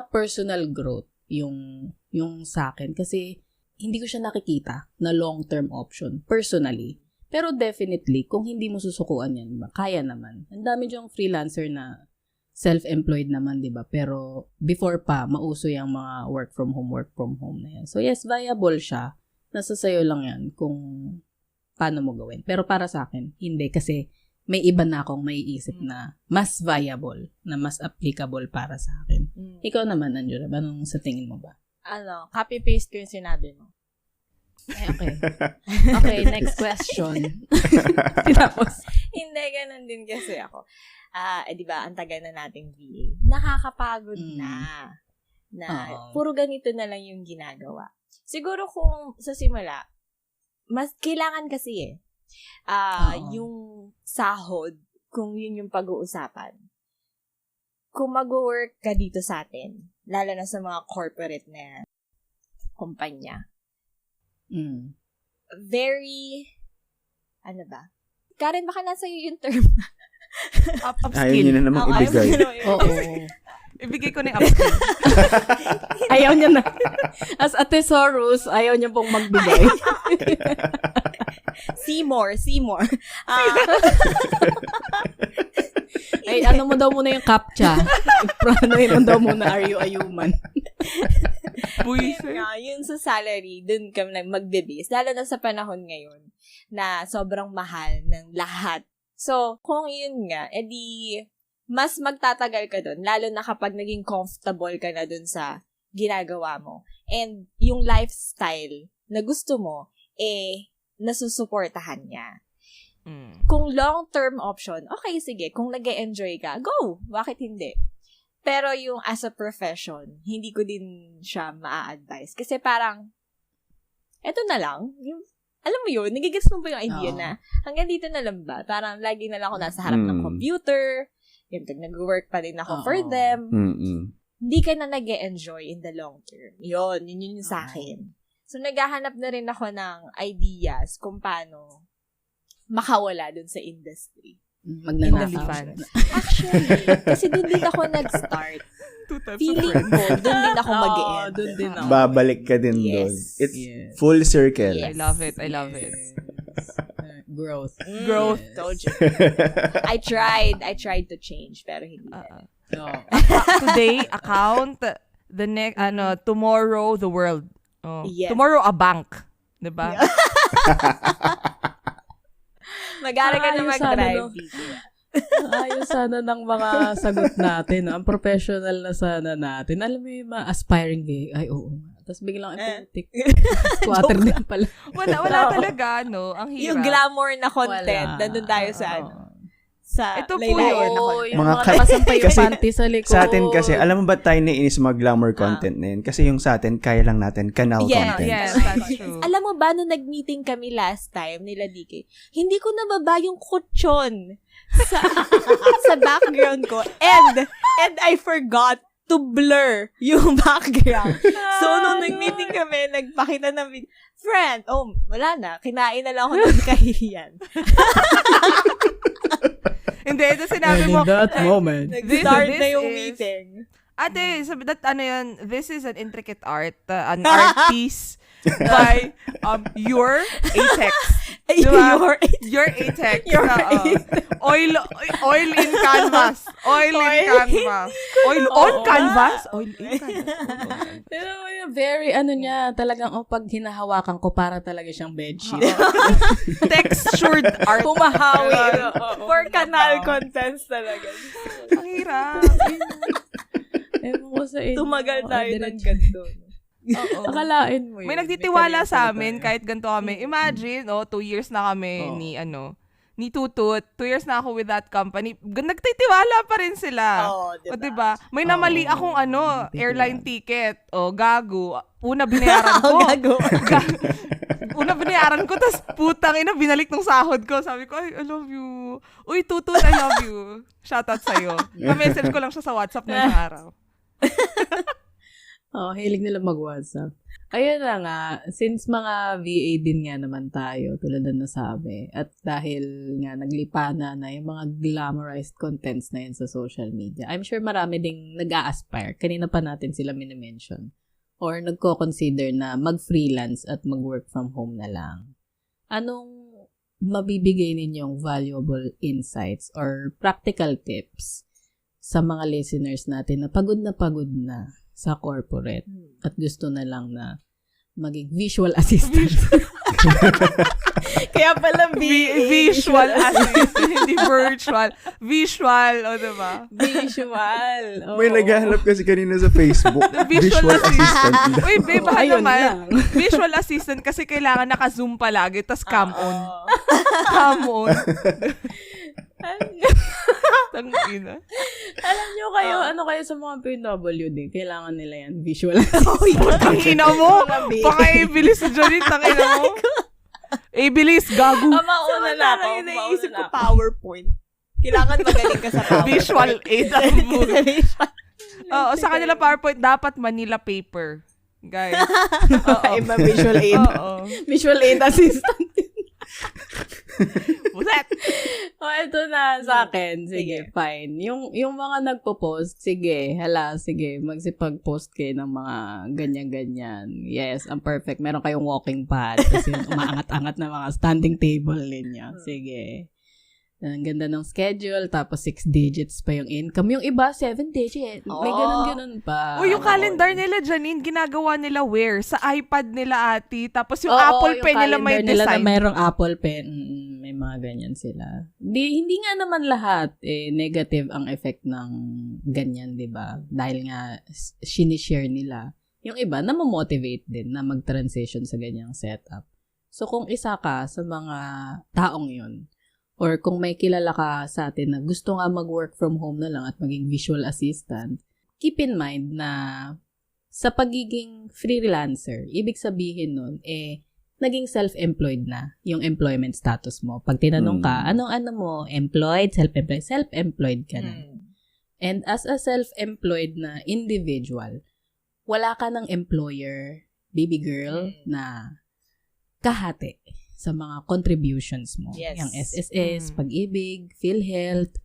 personal growth yung sa akin. Kasi, hindi ko siya nakikita na long-term option, personally. Pero definitely, kung hindi mo susukuan yan, diba, kaya naman. Ang dami diyang freelancer na self-employed naman, di ba? Pero before pa, mauso yung mga work from home na yan. So yes, viable siya. Nasa sayo lang yan kung paano mo gawin. Pero para sa akin, hindi. Kasi may iba na akong maiisip na mas viable, na mas applicable para sa akin. Ikaw naman, Angela, anong sa tingin mo ba? Copy-paste ko yung sinabi mo. Okay. Okay, next question. Tapos, Hindi, ganun din kasi ako. Di ba, ang tagal na nating VA. Nakakapagod na. Oo. Puro ganito na lang yung ginagawa. Siguro kung sa simula, mas kailangan kasi Oo. yung sahod, kung yun yung pag-uusapan. Kung mag-work ka dito sa atin, lalo na sa mga corporate na kumpanya, very, ano ba? Karen, baka nasa iyo yung term. Ayaw niyo na namang ibigay. Oo. Ibigay ko na yung upskill. Ayaw niya na. As a thesaurus, ayaw niya pong magbigay. Seymour. Ay, ano mo daw muna yung CAPTCHA? Ano mo daw muna, are you a human? Buisit. Yun sa salary, dun kami magbe-base. Lalo na sa panahon ngayon na sobrang mahal ng lahat. So, kung yun nga, edi mas magtatagal ka dun, lalo na kapag naging comfortable ka na dun sa ginagawa mo. And yung lifestyle na gusto mo, nasusuportahan niya. Kung long-term option, okay, sige. Kung nag-e-enjoy ka, go! Bakit hindi? Pero yung as a profession, hindi ko din siya ma-advise. Kasi parang, eto na lang. Yung, alam mo yun, nagigets mo ba yung idea na hanggang dito na lang ba? Parang lagi na lang ako nasa harap ng computer. Yung nag-work pa din ako for them. Hindi ka na nag-e-enjoy in the long term. Yun yung sa akin. So, naghahanap na rin ako ng ideas kung paano makawala dun sa industry. Magnanakaw. Actually, kasi dun din ako nag-start. Feeling ko, dun din ako mag-e-end. Dun din ako. Babalik ka din doon. It's full circle. I love it. Growth. Told you. I tried to change, pero hindi. Today, account. The next, tomorrow, the world. Yes. Tomorrow, a bank. Diba? Mag-aaral ka na Ayos mag-drive. Ayos sana ng mga sagot natin. Ang professional na sana natin. Alam mo yung mga aspiring gay. Ay, oo. Tapos biglang epitic. Squatter din pala. Wala talaga, no? Ang hirap. Yung glamour na content, nandun tayo sa sa ito po laylayan na Oo, content. yung mga nakasampay yung kasi panty sa likod. Sa atin kasi, alam mo ba tayo naiinis sa mga glamour content na yun? Kasi yung sa atin, kaya lang natin kanal content. Yes, that's true. Alam mo ba, nung nag-meeting kami last time nila DK, hindi ko nababa yung kutsyon sa background ko. And I forgot to blur yung background. So, nung nag-meeting kami, nagpakita ng video, friend, wala na. Kinain na lang ako ng kahihiyan. Hindi, ito sinabi mo. And in that moment. Nag-start This na yung is- meeting. Ate, sabi that this is an intricate art, an art piece by your Atex. Diba? Your Atex. Oil in canvas. Oil in canvas. Oil on canvas. Oil in canvas. Pero very, talagang pag hinahawakan ko, para talaga siyang bedsheet. Textured art. Pumahawi. For canal contents talaga. Ang hirap. Ewan ko sa inyo. Tumagal tayo ng Diretso. ganito. Oo. Akalain mo yun. May nagtitiwala career sa pala amin tayo. kahit ganito kami. Imagine, 2 years na kami ni Tutut. 2 years na ako with that company. Nagtitiwala pa rin sila. Diba? O, diba? May namali akong airline ticket. Gago. Una binayaran ko. Una binayaran ko, tas putang ina, binalik ng sahod ko. Sabi ko, I love you. Uy, Tutut, I love you. Shoutout sa'yo. Pa-message ko lang siya sa WhatsApp na isang araw. Hilig nila mag-WhatsApp. Ayun na nga, since mga VA din nga naman tayo, tulad na nasabi, at dahil nga naglipana na yung mga glamorized contents na yun sa social media, I'm sure marami ding nag-a-aspire. Kanina pa natin sila minimension. Or nagko-consider na mag-freelance at mag-work from home na lang. Anong mabibigay ninyong valuable insights or practical tips sa mga listeners natin na pagod na sa corporate at gusto na lang na maging visual assistant. Kaya pala Visual assistant, hindi virtual. Visual, diba? Visual. Oo. May naghahanap kasi kanina sa Facebook. Visual assistant. Uy, babe, baka Ayun naman. lang. Visual assistant kasi kailangan naka-zoom palagi, tas cam on. Cam on. Tangina. Alam nyo kayo, ano kayo sa mga PWD, kailangan nila yan, visual assistant. Tangina mo. Baka ibilis si Janine, tangina mo. Ibilis, gago. Mauna na ako. Naisip ko PowerPoint. Kailangan magaling ka sa PowerPoint. Visual aid ang buhay. Oo, sa kanila PowerPoint, dapat Manila paper. Guys. Iba visual aid. Oo. Visual aid assistant. Buset! Ito na sa akin. Sige, fine. Yung mga nagpo-post, sige, sige, magsipag-post kayo ng mga ganyan-ganyan. Yes, ang perfect. Meron kayong walking pad kasi umaangat-angat na mga standing table ninyo. Sige. Ang ganda ng schedule, tapos 6 digits pa yung income. Yung iba, 7 digits. May ganun-ganun pa. Yung calendar nila, Janine, ginagawa nila where? Sa iPad nila, ati. Tapos yung yung Apple Pen nila may calendar nila design. na mayroong Apple Pen. May mga ganyan sila. Hindi nga naman lahat negative ang effect ng ganyan, di ba? Dahil nga, sinishare nila. Yung iba, namomotivate din na mag-transition sa ganyang setup. So, kung isa ka sa mga taong yun, or kung may kilala ka sa atin na gusto nga mag-work from home na lang at maging visual assistant, keep in mind na sa pagiging freelancer, ibig sabihin nun, naging self-employed na yung employment status mo. Pag tinanong ka, ano mo, employed, self-employed ka na. And as a self-employed na individual, wala ka ng employer, baby girl, na kahati sa mga contributions mo. Yes. Yung SSS, Pag-ibig, PhilHealth,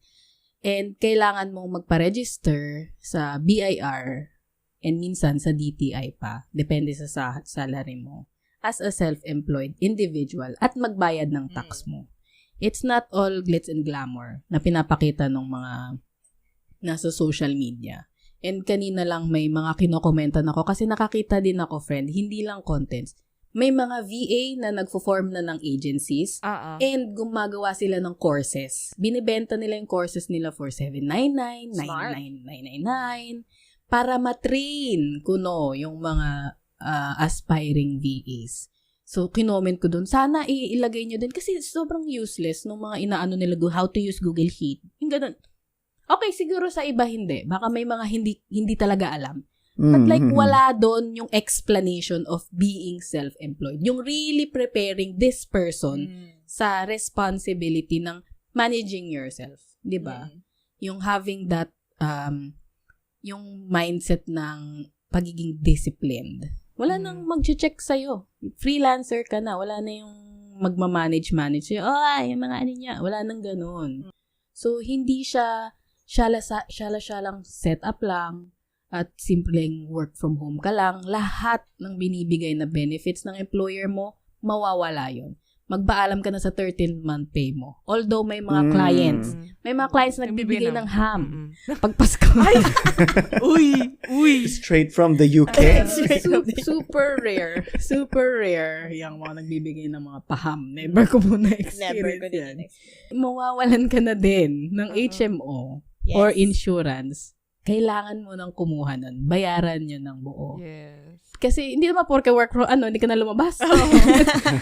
and kailangan mong magpa-register sa BIR and minsan sa DTI pa. Depende sa salary mo. As a self-employed individual at magbayad ng tax mo. It's not all glitz and glamour na pinapakita ng mga nasa social media. And kanina lang may mga kinokomentan ako kasi nakakita din ako, friend, hindi lang contents. May mga VA na nagfo-form na ng agencies and gumagawa sila ng courses. Binibenta nila yung courses nila for $799, $999 para matrain kuno yung mga aspiring VAs. So, kinoment ko dun, sana ilagay nyo din kasi sobrang useless nung mga inaano nila, how to use Google Sheet. Yung ganun. Okay, siguro sa iba hindi. Baka may mga hindi talaga alam. But like, wala doon yung explanation of being self-employed. Yung really preparing this person sa responsibility ng managing yourself. Diba? Yung having that, yung mindset ng pagiging disciplined. Wala nang mag-check sa'yo. Freelancer ka na. Wala na yung magmamanage sa'yo. Yung mga ano niya. Wala nang ganun. So, hindi siya lang setup lang. At simpleng work from home ka lang, lahat ng binibigay na benefits ng employer mo, mawawala yun. Magpaalam ka na sa 13-month pay mo. Although may mga clients na nagbibigay ng ham. Pagpasko. Uy. Straight from the UK. Super rare. Super rare yung mga nagbibigay ng mga paham. Never ko po na-experience yan. Mawawalan ka na din ng HMO or insurance. Kailangan mo nang kumuha nun. Bayaran nyo ng buo. Yes. Kasi hindi naman porke work from, hindi ka na lumabas.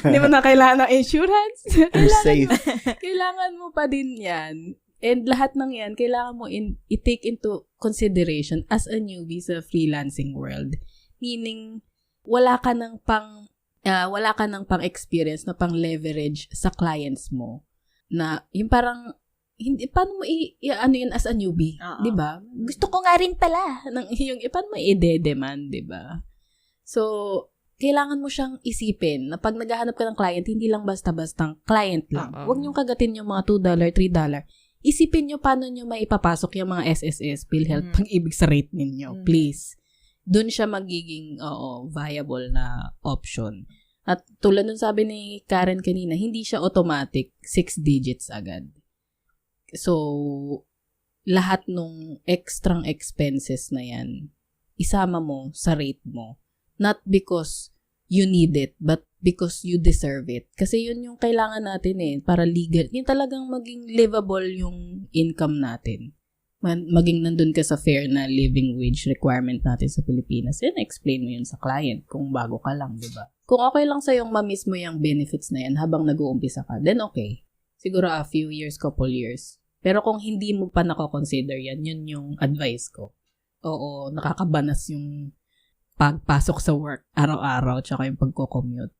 Hindi mo na kailangan ng insurance. You're safe. Kailangan mo pa din yan. And lahat ng yan, kailangan mo i-take into consideration as a newbie sa freelancing world. Meaning, wala ka ng pang-experience na pang-leverage sa clients mo. Na, yung parang, hindi, paano mo ano yun as a newbie? Di ba? Gusto ko nga rin pala. Paano mo i-demand, di ba? So, kailangan mo siyang isipin na pag naghahanap ka ng client, hindi lang basta-bastang client lang. Huwag niyong kagatin yung mga $2, $3. Isipin niyo paano niyo maipapasok yung mga SSS, PhilHealth, Pag-ibig sa rate ninyo. Please. Doon siya magiging viable na option. At tulad nung sabi ni Karen kanina, hindi siya automatic 6 digits agad. So, lahat nung extra expenses na yan, isama mo sa rate mo. Not because you need it, but because you deserve it. Kasi yun yung kailangan natin para legal. Yung talagang maging livable yung income natin. Maging nandun ka sa fair na living wage requirement natin sa Pilipinas. Then, explain mo yun sa client kung bago ka lang, di ba? Kung okay lang sa'yong ma-miss mo yung benefits na yan habang nag-uumpisa ka, then okay. Siguro a few years, couple years. Pero kung hindi mo pa nako-consider yan, yun yung advice ko. Oo, nakakabanas yung pagpasok sa work araw-araw tsaka yung pagko-commute.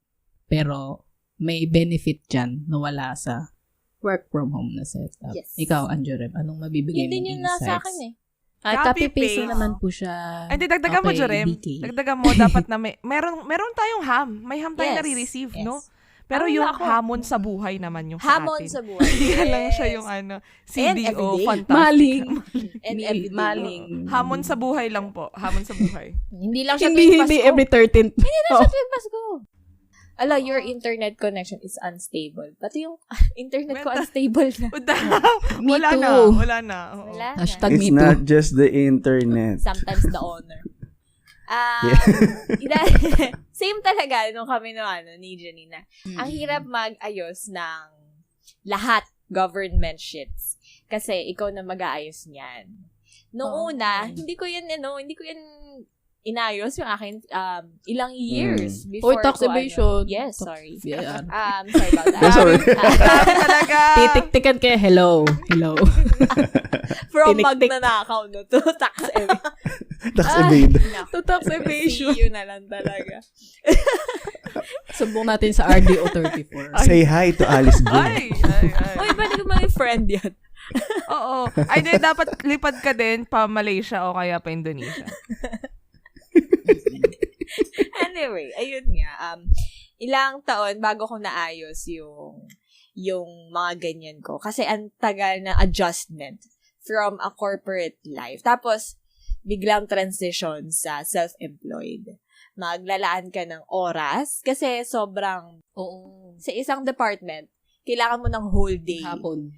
Pero may benefit dyan na wala sa work from home na setup. Yes. Ikaw, Anjurem, anong mabibigay mong Hindi yun na insights? sa akin Copy-paste na naman po siya. Ay, di, dagdagan mo, Jorem. DK. Dagdagan mo, dapat na meron tayong ham. May ham tayong Yes. nare-receive, Yes. no? Pero Wala yung ako. hamon sa buhay naman yung sa Hamon atin. sa buhay. Hindi ka lang Yes. siya yung everyday. CDO, fantastic. Maling. And everyday. Maling. Hamon sa buhay lang po. Hamon sa buhay. Hindi lang siya Hindi, tuwing hindi Pasko. every 13th. Hindi lang siya tuwing Pasko. Ala, your internet connection is unstable. Pati yung internet ko unstable na. Me Wala too. na. Wala na. Oo. Wala na. Hashtag It's me too. not just the internet. Sometimes the owner. Same talaga nung kami ni Janina. Ang hirap mag-ayos ng lahat government shits. Kasi ikaw na mag-aayos niyan. Noong una, hindi ko yan inayos yung akin ilang years before tax ko, evasion. Yes, sorry. Yeah. Sorry about that. Sorry. Grabe talaga. Titik-tikan kaya, hello. From Tinik-tik. magnanakaw no to tax evasion. Tax evade. To tax evasion. See you na lang talaga. Sumbong natin sa RDO 34. Say hi to Alice Go. Ay. Uy, pwede ko maging friend yan. Oo. Ay, di, dapat lipad ka din pa Malaysia o kaya pa Indonesia. Anyway, ayun nga. Ilang taon bago ko naayos yung mga ganyan ko. Kasi ang tagal na adjustment from a corporate life. Tapos, biglang transition sa self-employed. Maglalaan ka ng oras kasi sobrang, sa isang department, kailangan mo ng whole day. Hapon.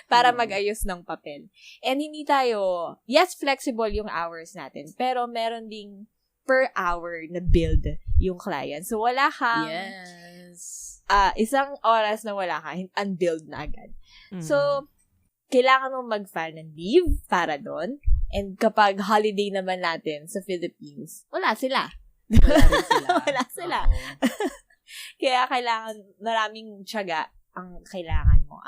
Para mag-ayos ng papel. And hindi tayo, yes, flexible yung hours natin, pero meron ding per hour na build yung client. So, wala kang Yes. isang oras na wala ka, unbilled na agad. Mm. So, kailangan mo mag-file ng leave para doon. And kapag holiday naman natin sa Philippines, wala sila. Wala rin sila. Wala sila. Oo. Kaya kailangan, maraming tiyaga ang kailangan mo.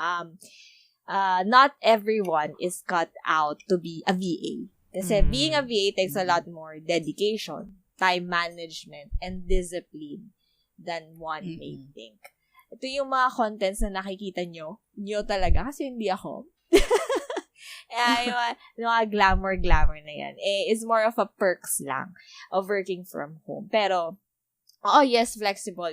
Not everyone is cut out to be a VA. Kasi being a VA takes a lot more dedication, time management, and discipline than one may think. Ito yung mga contents na nakikita nyo talaga, kasi hindi ako. Yung mga glamour na yan. It's more of a perks lang of working from home. Pero, yes, flexible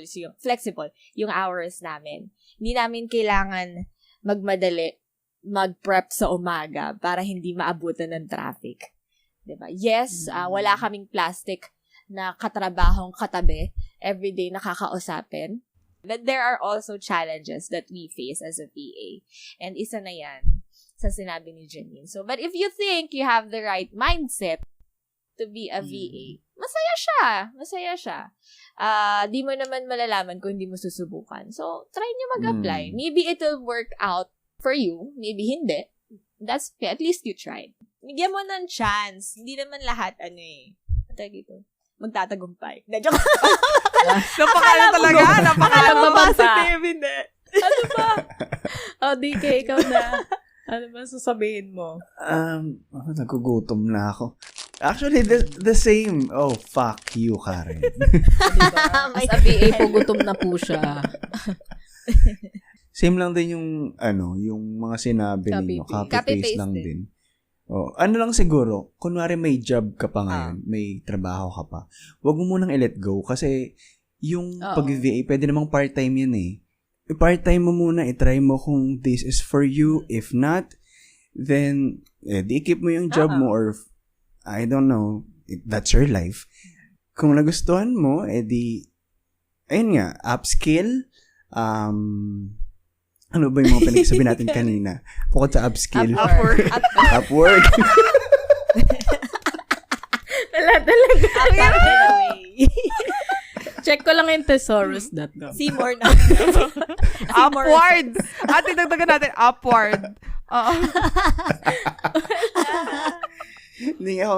yung hours namin. Hindi namin kailangan magmadali, mag-prep sa umaga para hindi maabutan ng traffic. Diba? Yes, wala kaming plastic na katrabahong katabi everyday nakakausapin. But there are also challenges that we face as a VA. And isa na yan sa sinabi ni Janine. So, but if you think you have the right mindset to be a VA, masaya siya. Di mo naman malalaman kung hindi mo susubukan. So, try nyo mag-apply. Maybe it will work out for you. Maybe hindi. That's okay. At least you tried. Bigyan mo ng chance. Hindi naman lahat, dito, magtatagumpay. Joke. Napakala talaga. Napakala mo mo ba? Positive, hindi. Ano ba? DK, ikaw na. Ano ba sasabihin mo? Nagugutom na ako. Actually, the same. Oh, fuck you, Karen. Diba? As a VA po, gutom na po siya. Same lang din yung mga sinabi ninyo. Copy-paste lang din. Ano lang siguro, kunwari may job ka pa ngayon, may trabaho ka pa, wag mo munang i-let go kasi yung pag-VA, pwede namang part-time yan eh. I-part-time mo muna, i-try mo kung this is for you. If not, then, di-keep mo yung job mo or, I don't know, that's your life. Kung nagustuhan mo, ayun nga, upskill, ano ba yung mga pinagsabi natin kanina? Bukod sa upskill. Upwork. Talaga. Check ko lang yung thesaurus.com. Seymour na. Upward! Ate, dagdagan natin, upward. Oo. Hindi ako,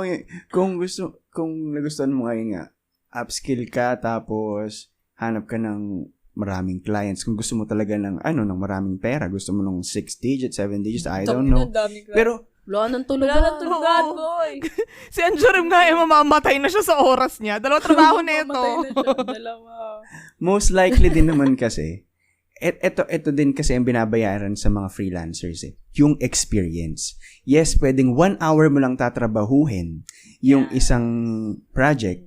kung nagustuhan mo ngayon nga, upskill ka, tapos hanap ka ng maraming clients. Kung gusto mo talaga ng maraming pera, gusto mo ng 6 digits, 7 digits, I don't know. Pero, Wala nang Wala tulugan. nang tulugan, boy. Si Anjurem nga, mamamatay na siya sa oras niya. Dalawa trabaho na ito. Mamatay na siya. Dalawa. most likely din naman kasi, ito din kasi ang binabayaran sa mga freelancers yung experience. Yes, pwedeng 1 hour mo lang tatrabahuhin yung isang project,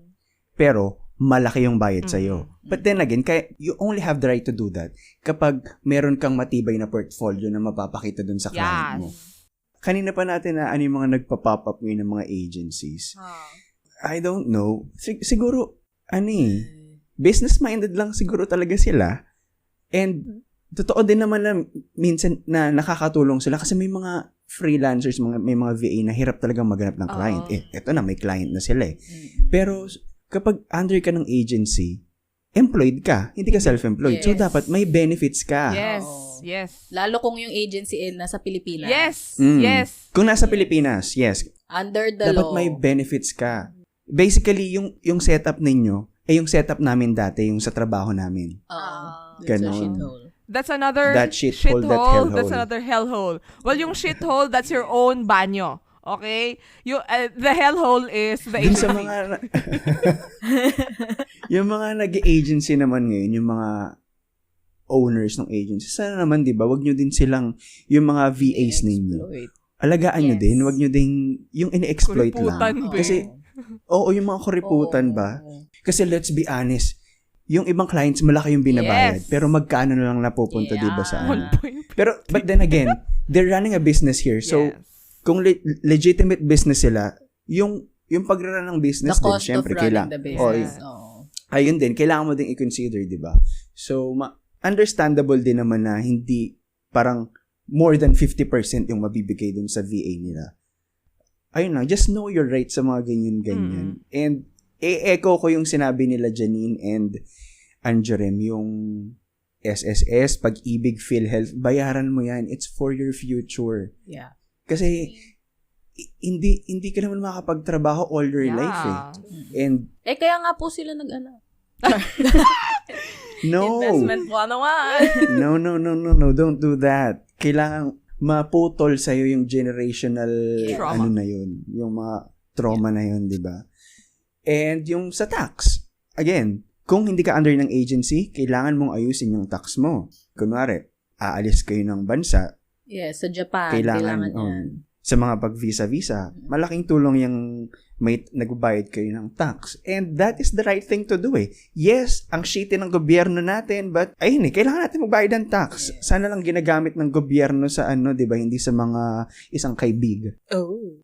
pero malaki yung bayad sa'yo. But then again, you only have the right to do that kapag meron kang matibay na portfolio na mapapakita dun sa client mo. Kanina pa natin na yung mga nagpa-pop up ngayon ng mga agencies. I don't know. Siguro, business-minded lang siguro talaga sila. And, totoo din naman na minsan na nakakatulong sila kasi may mga freelancers, may mga VA na hirap talagang maghanap ng client. Eto na, may client na sila eh. Pero, kapag under ka ng agency, employed ka, hindi ka self-employed. So, dapat may benefits ka. Yes. Lalo kung yung agency nasa Pilipinas. Yes. Kung nasa Pilipinas, yes. Under the Dapat law. may benefits ka. Basically, yung setup ninyo, yung setup namin dati, yung sa trabaho namin. Ganon. That's another That shithole, that hellhole. That's another hellhole. Well, yung shithole, that's your own banyo. Okay? The hellhole is the Dun sa agency. mga yung mga nag-agency naman ngayon, yung mga owners ng agency, sana naman, di ba, wag nyo din silang, yung mga VAs ninyo. Alagaan nyo din, wag nyo din, yung ini-exploit lang. Kasi, yung mga kuriputan ba? Kasi let's be honest, yung ibang clients, malaki yung binabayad, pero magkano na lang napupunta, di ba, sa Pero, but then again, they're running a business here, so, kung legitimate business sila, yung pagrarun ng business din, syempre, kailangan. Ayun din, kailangan mo din i-consider, di ba? So, understandable din naman na hindi parang more than 50% yung mabibigay dun sa VA nila. Ayun lang, just know your rights sa mga ganyan-ganyan. And, echo ko yung sinabi nila Janine and Anjurem, yung SSS, Pag-ibig, PhilHealth, bayaran mo yan. It's for your future. Yeah. Kasi, hindi ka naman makakapagtrabaho all your life eh. And, kaya nga po sila nag-ano. no. Investment 101. No, don't do that. Kailangan maputol sa'yo yung generational, trauma. Na yun. Yung mga trauma na yun, di ba? And yung sa tax, again, kung hindi ka under ng agency, kailangan mong ayusin yung tax mo. Kunwari, aalis kayo ng bansa. Yes, sa Japan. Kailangan yan. Sa mga pag-visa-visa, malaking tulong yung may nagbayad kayo ng tax. And that is the right thing to do eh. Yes, ang shitty ng gobyerno natin, but ayun kailangan natin magbayad ng tax. Sana lang ginagamit ng gobyerno sa di ba, hindi sa mga isang kaibig.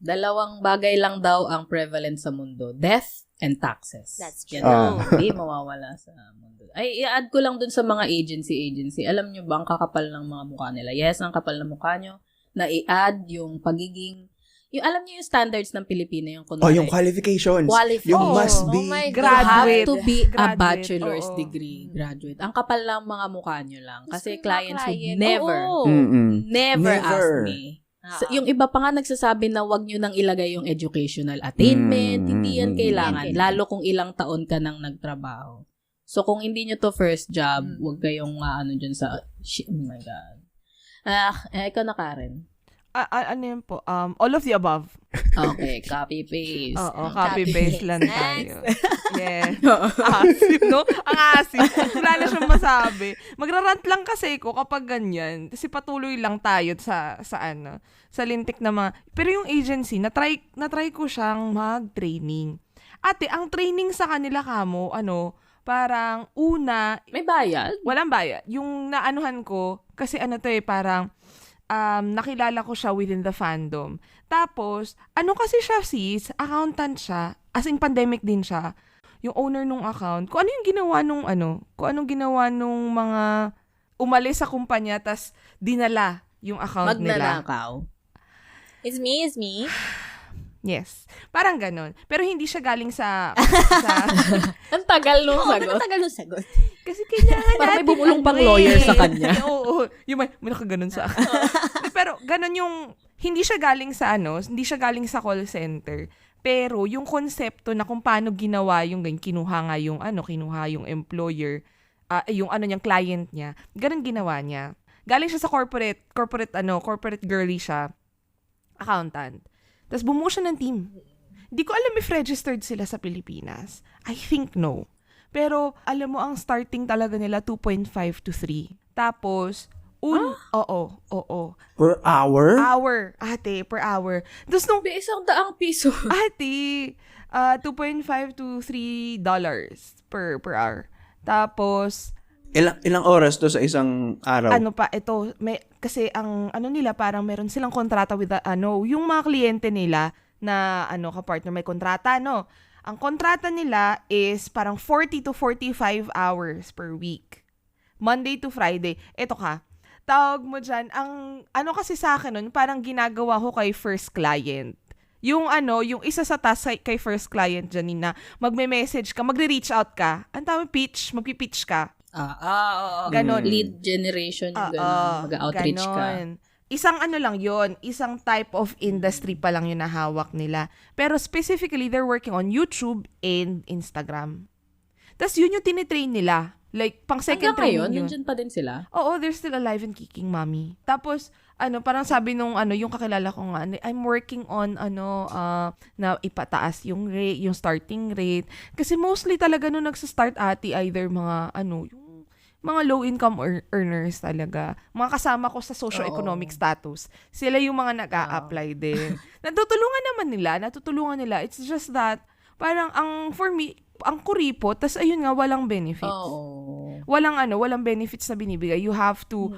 Dalawang bagay lang daw ang prevalent sa mundo. Death and taxes. That's true. Hindi mawawala sa mundo. Ay, i-add ko lang dun sa mga agency. Alam nyo ba, ang kakapal ng mga mukha nila? Yes, ang kapal ng mukha nyo. Na i-add yung pagiging, alam niyo yung standards ng Pilipino, yung kunwari. Yung qualifications. Yung must be. Graduate. You have to be a Graduate. bachelor's degree graduate. Ang kapal lang mga mukha nyo lang. Kasi clients would never ask me. So, yung iba pa nga nagsasabi na wag nyo nang ilagay yung educational attainment. Hindi yan kailangan. Lalo kung ilang taon ka nang nagtrabaho. So, kung hindi nyo to first job, wag kayong dyan sa, oh my God. Ikaw na, Karen. Ano yun po? All of the above. Okay, copy-paste. Oo, copy-paste lang tayo. Yes. Asim, no? Ang asim. Wala na siyang masabi. Magrarant lang kasi ko kapag ganyan. Kasi patuloy lang tayo sa lintik na mga... Pero yung agency, natry ko siyang mag-training. Ate, ang training sa kanila kamo, parang una... May bayad? Walang bayad. Yung naanuhan ko, kasi parang nakilala ko siya within the fandom. Tapos, kasi siya sis, accountant siya, as in pandemic din siya, yung owner nung account, kung anong ginawa nung mga umalis sa kumpanya, tas dinala yung account nila. Magnanakaw. It's me. Yes. Parang ganon. Pero hindi siya galing sa Ang tagal nung Oo, sagot. matagal yung sagot. kasi kailangan Parang may natin, bumulong pang ano lawyer eh. sa kanya. Oo. Yung may nakaganon sa akin. Pero ganon yung, hindi siya galing sa hindi siya galing sa call center. Pero yung konsepto na kung paano ginawa yung kinuha yung employer, yung niyang client niya, ganon ginawa niya. Galing siya sa corporate girly siya, accountant. Tapos bumuo siya ng team. Hindi ko alam if registered sila sa Pilipinas. I think no. Pero alam mo, ang starting talaga nila 2.5 to 3. Tapos, oo. Per hour? Per hour. Tapos nung, ₱100 $2.5 to $3 per hour. Tapos, Ilang oras to sa isang araw? kasi ang nila, parang meron silang kontrata with yung mga kliyente nila na ka-partner may kontrata, Ang kontrata nila is parang 40 to 45 hours per week. Monday to Friday. Eto tawag mo dyan, ang kasi sa akin nun, parang ginagawa ko kay first client. Yung yung isa sa task kay first client dyan na magme-message ka, magre-reach out ka. Ang tawag magpi-pitch ka. Ganon. Lead generation yung ganon. Mag-outreach ka. Isang lang yon, isang type of industry pa lang yun na hawak nila. Pero specifically, they're working on YouTube and Instagram. Tapos yun yung tinitrain nila. Like, pang second training yun. Nandyan pa din sila? Oo, they're still alive and kicking, mommy. Tapos, parang sabi nung, yung kakilala ko nga, I'm working on, na ipataas yung rate, yung starting rate. Kasi mostly talaga nung nagsa-start either mga, yung mga low-income earners talaga. Mga kasama ko sa socio-economic status. Sila yung mga nag-a-apply din. Natutulungan nila. It's just that, parang for me, ang kuripot, tas ayun nga, walang benefits. Walang benefits na binibigay. You have to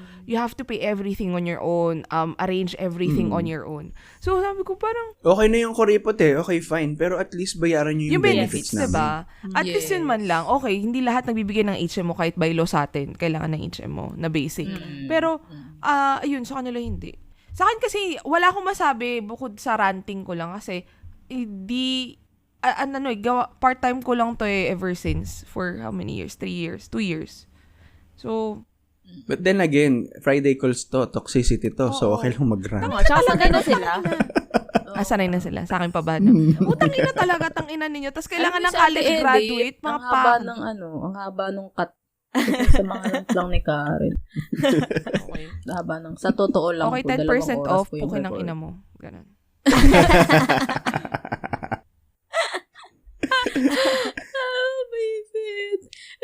pay everything on your own, arrange everything on your own. So, sabi ko parang, Okay na yung kuripot Okay, fine. Pero at least bayaran nyo yung benefits namin. diba? At least yun man lang. Okay, hindi lahat nagbibigay ng HMO kahit by law sa atin. Kailangan ng HMO na basic. Pero, ayun, sa kanila hindi. Sa akin kasi, wala akong masabi bukod sa ranting ko lang kasi, part-time ko lang to ever since. For how many years? 3 years? 2 years. So, but then again, Friday calls to, toxicity to, so okay lang mag-rant. Tsaka sanay na sila. sanay na sila. Sa akin pa ba? Utang ina talaga, tang ina ninyo. Tapos kailangan ng college graduate, mga ang haba nung cut sa mga rant lang ni Karen. Okay. Haba ng, sa totoo lang Okay, 10% off, pukin ng ina mo. Ganun.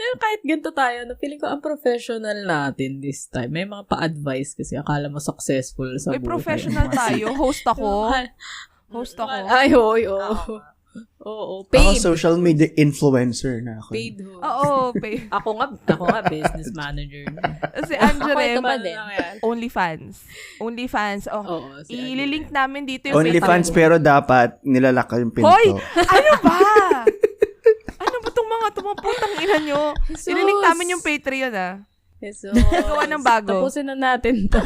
Pero kahit ganito tayo, feeling ko ang professional natin this time. May mga pa-advise kasi akala mo successful sa buhay. Professional tayo. Host ako. Ay, oo. Oo, Ako paid. social media influencer na ako. Paid host. Oo, pay. Ako nga business manager. Si Angelem, Ako, ito pa din. OnlyFans. Oo, si I-link namin dito yung OnlyFans pero dapat nilalak yung pinto. Hoy! Ano ba? Ano ba itong mga putang ina nyo? I-link namin yung Patreon, Jesus. Gawa ng bago. Tapusin na natin to.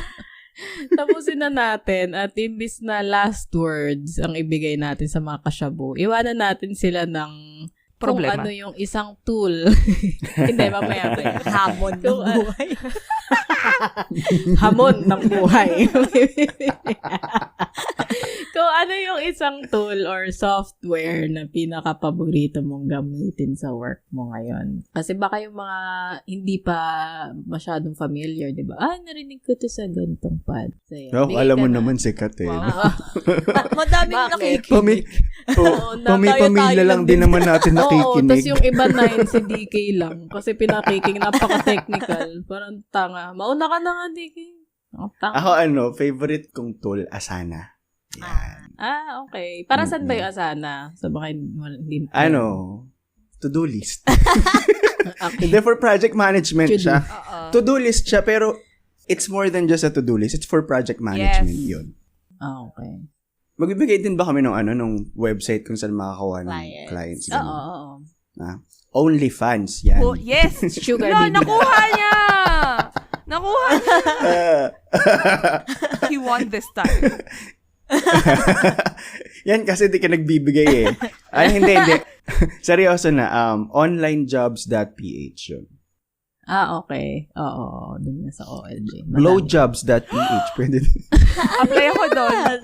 Tapusin na natin at imbis na last words ang ibigay natin sa mga kasyabu, iwanan natin sila ng problema. Kung ano yung isang tool. Hindi, mamaya. Hamon ng buhay. Hamon ng buhay. Kung ano yung isang tool or software na pinaka-paborito mong gamitin sa work mo ngayon. Kasi baka yung mga hindi pa masyadong familiar, di ba? Narinig ko to sa gantong pad. So, Alam mo naman sikat eh. Wow. Madaming nakikinig. Pamilya lang din naman natin Oo, nakikinig. tas yung iba 9 si DK lang. Kasi pinakiking napaka-technical. Parang tanga. Mauna ka na nga, DK. Tanga. Ako favorite kong tool, Asana. Yan. Okay. Para saan ba yung Asana? Sa baka hindi... To-do list. Hindi, for project management siya. To-do list siya, pero it's more than just a to-do list. It's for project management yun. Okay. Magbibigay din ba kami nung website kung saan makakakuha ng clients? Oo. OnlyFans, yan. Oh, yes! Sugar No, baby. nakuha niya! He won this time. Yan kasi di ka nagbibigay eh. Ay, hindi. Seryoso na. Onlinejobs.ph yun. Okay. Oo, dun na sa OLJ. Blowjobs.ph. Pwede din. Apply ako doon.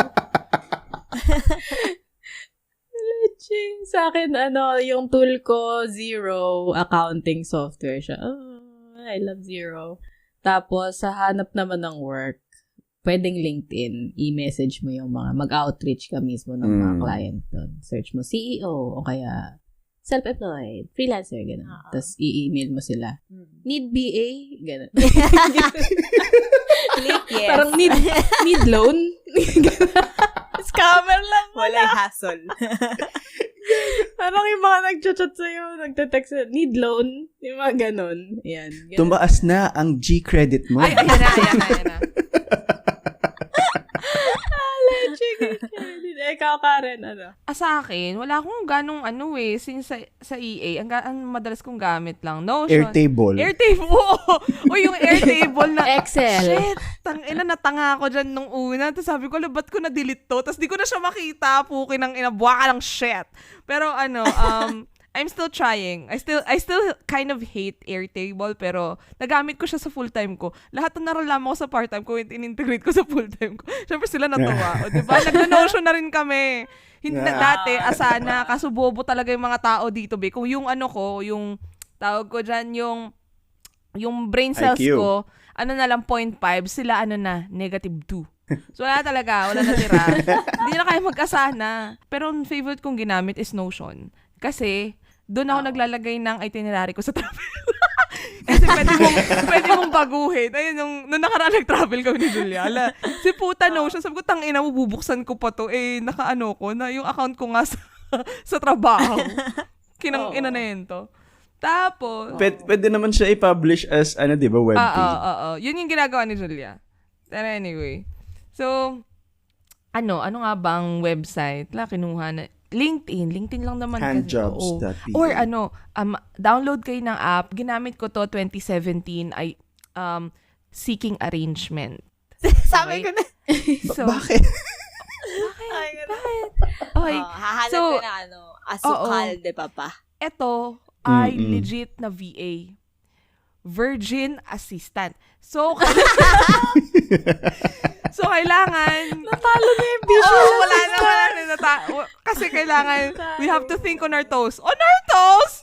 Legit. Sa akin, yung tool ko, Zero accounting software siya. Oh, I love Zero. Tapos, sa hanap naman ng work, pwedeng LinkedIn, i-message mo yung mag-outreach ka mismo ng mga client doon. Search mo CEO o kaya self-employed, freelancer, gano'n. Tapos, i-email mo sila. Need BA? Gano'n. Click yes. Parang need loan? Scammer lang. Walang hassle. Parang yung mga nag-chat sa'yo, nagte-text, need loan? Yung mga gano'n. Yan. Tumaas na ang G-credit mo. Ay, ayan na. Legit. Ikaw, Karen, Sa akin, wala akong ganong since sa EA, ang madalas kong gamit lang. Notion. Airtable. Oo. O yung Airtable na, Excel. shit, natanga ako dyan nung una. Tapos sabi ko, ba't ko na-delete to? Tapos di ko na siya makita. Puki ng buwa ka ng shit. Pero I'm still trying. I still kind of hate Airtable, pero nagamit ko siya sa full-time ko. Lahat ng naralaman ko sa part-time ko, in-integrate ko sa full-time ko. Siyempre sila natuwa. O, diba? Nag-notion na rin kami. Dati, Asana, kaso bobo talaga yung mga tao dito, be. Kung yung yung tawag ko dyan, yung brain cells IQ. ko, na lang 0.5, sila -2. So, wala natira. Hindi na kaya mag-Asana. Pero ang favorite kong ginamit is Notion. Kasi, doon ako naglalagay ng itinerary ko sa travel. Kasi pwede mong baguhin. Ayun, nung nakaraan nag-travel kami ni Julia. Si puta Notion, sabi ko, tangina mo, bubuksan ko pa to. Naka-ano ko, na yung account ko nga sa trabaho. Kinang-ina na yun to. Tapos, Pwede naman siya i-publish as, di ba, webpage? Yun yung ginagawa ni Julia. Pero anyway. So, ano nga bang website? Kinuha na. LinkedIn lang naman. Handjobs.ph. Or download kayo ng app. Ginamit ko to 2017 ay Seeking Arrangement. Sabi ko na. So, Bakit? Bakit? Okay. Hahanap So, ko na asukal de papa. Ito ay legit na VA. Virgin Assistant. So, kailangan... Natalo na yung visual. wala na. Kasi kailangan, we have to think on our toes. On our toes!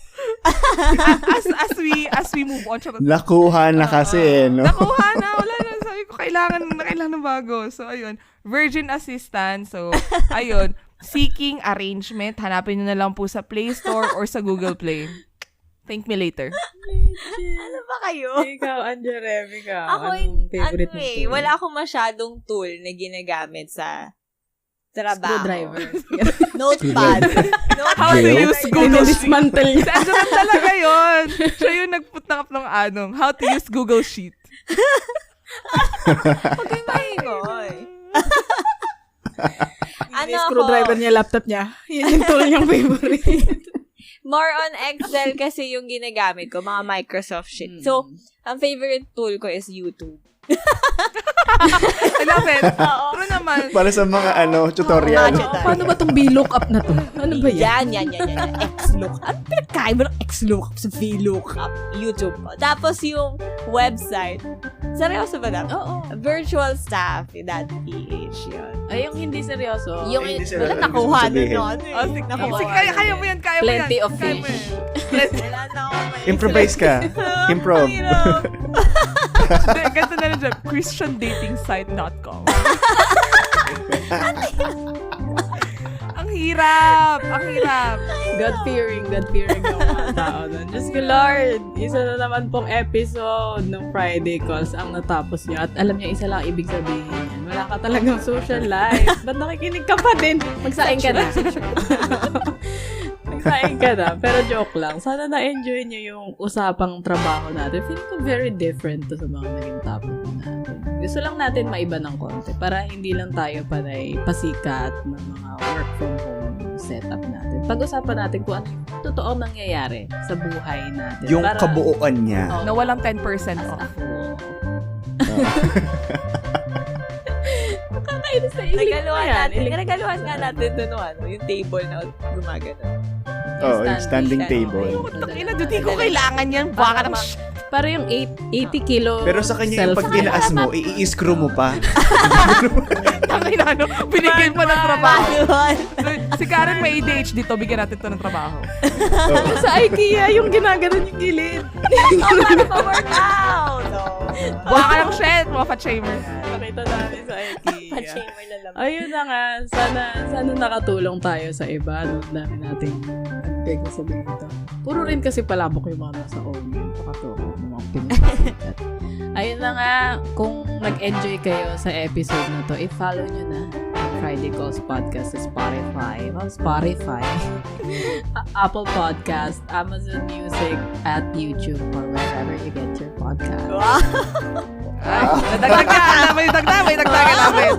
as we move on. Nakuha na kasi, no? Nakuha na. Wala na. Sabi ko, kailangan na bago. So, ayun. Virgin Assistant. So, ayun. Seeking Arrangement. Hanapin nyo na lang po sa Play Store or sa Google Play. Thank me later. Ano ba kayo? Ikaw, Anjarem, ikaw. Ako, Anong favorite mo tool? wala akong masyadong tool na ginagamit sa trabaho. Screwdriver. Notepad. How to use Google Sheet. Dismantle niya. Saan talaga yun? Siya yung nag-put up ng how to use Google Sheet. Huwag kayong mahingoy. Screwdriver niya, laptop niya. Yun yung tool niyang favorite. More on Excel kasi yung ginagamit ko, mga Microsoft shit. So, ang favorite tool ko is YouTube. I love it. True naman. Para sa mga tutorial. Paano ba itong VLOOKUP na to? Ano ba yan? Yan. X-lookup. Ano pinagkaiba ng X-lookup sa VLOOKUP? YouTube. Tapos yung website. Seryoso ba na? Oo. Virtualstaff.ph yun. Ay, yung hindi seryoso. Yung, hindi sila wala alam nakuha yung sabihin. nun. Sige, kaya mo yan. Plenty of Kaya mo fish. yan. Wala na ako. Improvise ka. Improv. Ganito na lang dyan. ChristianDatingSite.com. Ang hirap. God-fearing yung mga tao doon. Diyos ko, Lord, isa na naman pong episode ng Friday Calls ang natapos niyo. At alam niyo, isa lang ibig sabihin yan. Wala ka talagang social life. Ba't nakikinig ka pa din? Magsaing ka na. Magsaing ka na. Pero joke lang. Sana na-enjoy niyo yung usapang trabaho natin. Feeling ko very different to sa mga naging topic natin. Gusto lang natin maiba ng konti para hindi lang tayo panay pasikat ng mga work from home setup natin. Pag-usapan natin kung ano yung totoong nangyayari sa buhay natin. Yung kabuuan niya. Na walang 10% off. Nakakainis na ilik Nagaluhan na yan. natin. Ilik- Nagaluhan nga natin dun, yung table na gumagano. Oh, yung standing table. Ina, di ko kailangan yan. Baka ng Para yung 80 kilo Pero sa kanya yung pag tinaas mo, i-screw mo pa. tangay na, binigyan pa ng trabaho. Manual. So, si Karen may ADHD dito, bigyan natin to ng trabaho. sa IKEA, yung ginaganon yung gilid. Para pa-workout. Baka ng shit, mga fat-shamer. Nakita namin sa IKEA. Pa-chamber na lang. Ayun na nga, sana nakatulong tayo sa iba. No? Dami nating big na sabihin ito. Puro rin kasi palabok yung mga nasa home. Pakatulong ng mga pinagkasikat. Ayun na nga, kung nag-enjoy kayo sa episode na to, i-follow nyo na ang Friday Calls Podcast sa Spotify, Apple Podcast, Amazon Music, at YouTube, or wherever you get your podcast. Wow. Ay, may dagdag namin.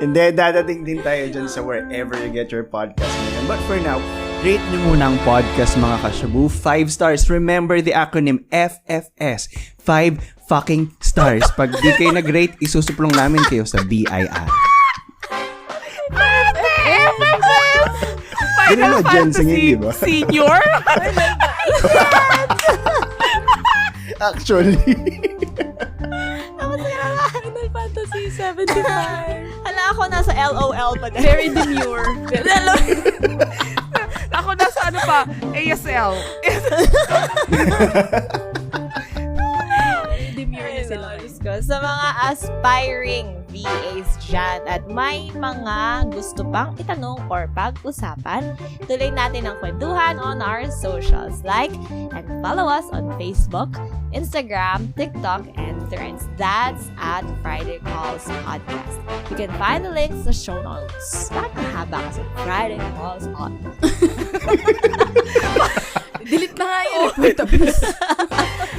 Hindi, dadating din tayo dyan sa wherever you get your podcast ngayon. But for now, rate nyo muna ang podcast, mga kashabu. 5 stars. Remember the acronym FFS. 5 fucking stars. Pag di kayo nag-rate, isusuplong namin kayo sa BIR. Final Ganun na dyan sa ngayon, Fantasy di ba? Senior? Actually. Final Fantasy 75. Hala, ako nasa LOL pa din. Very demure. Ako nasa ano pa, ASL. Demure na sila. Diyos ko. Sa mga aspiring VAs dyan at may mga gusto pang itanong or pag-usapan, tuloy natin ang kwentuhan on our socials. Like and follow us on Facebook, Instagram, TikTok, and Threads. That's at Friday Calls Podcast. You can find the links sa show notes. Bakit mahaba kasi Friday Calls Podcast? Delete na nga yun.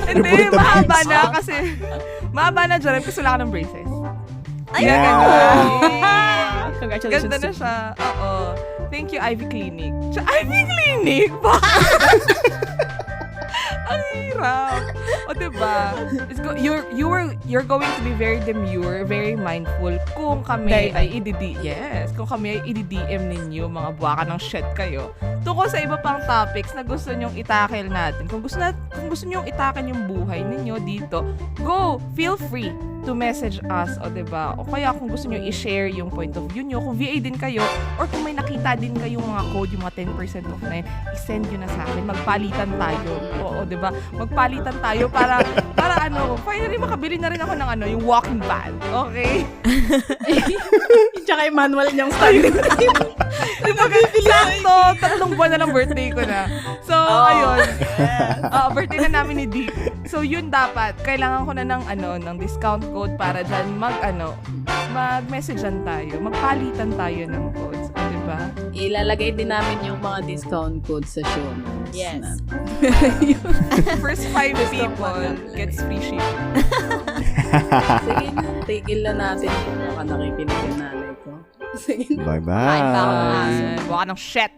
Hindi, mahaba na kasi, mahaba na dyan kasi wala ka ng braces. Ay, Yeah. ganda. Congratulations. Ganda na siya. Oo. Thank you, Ivy Clinic. Ivy Clinic? Ang hirap. O, diba? You're going to be very demure, very mindful kung kami ay kung kami ay i-DM ninyo, mga buwaka ng shit kayo, tungkol sa iba pang topics na gusto nyong itackle natin. Kung gusto nyong itackle yung buhay ninyo dito, go! Feel free to message us, o diba? O kaya kung gusto nyo i-share yung point of view nyo, kung VA din kayo, or kung may nakita din kayong mga code, yung mga 10% off na yun, i-send nyo na sa akin. Magpalitan tayo. Oo, diba? Magpalitan tayo para finally makabili na rin ako ng yung walking pad. Okay? Tsaka yung manual niyang style. Sakto, 3 buwan na lang birthday ko na. So, ayun. Birthday na namin ni Deep. So, yun dapat. Kailangan ko na ng discount code para dyan mag-messagean tayo. Magpalitan tayo ng codes. Diba? Ilalagay din namin yung mga discount codes sa show notes. Yes. First 5 people gets free shipping. Sige na, tigil na natin kung baka nakikinig yung nanay ko. Sige na. Bye-bye. Baka ng shit.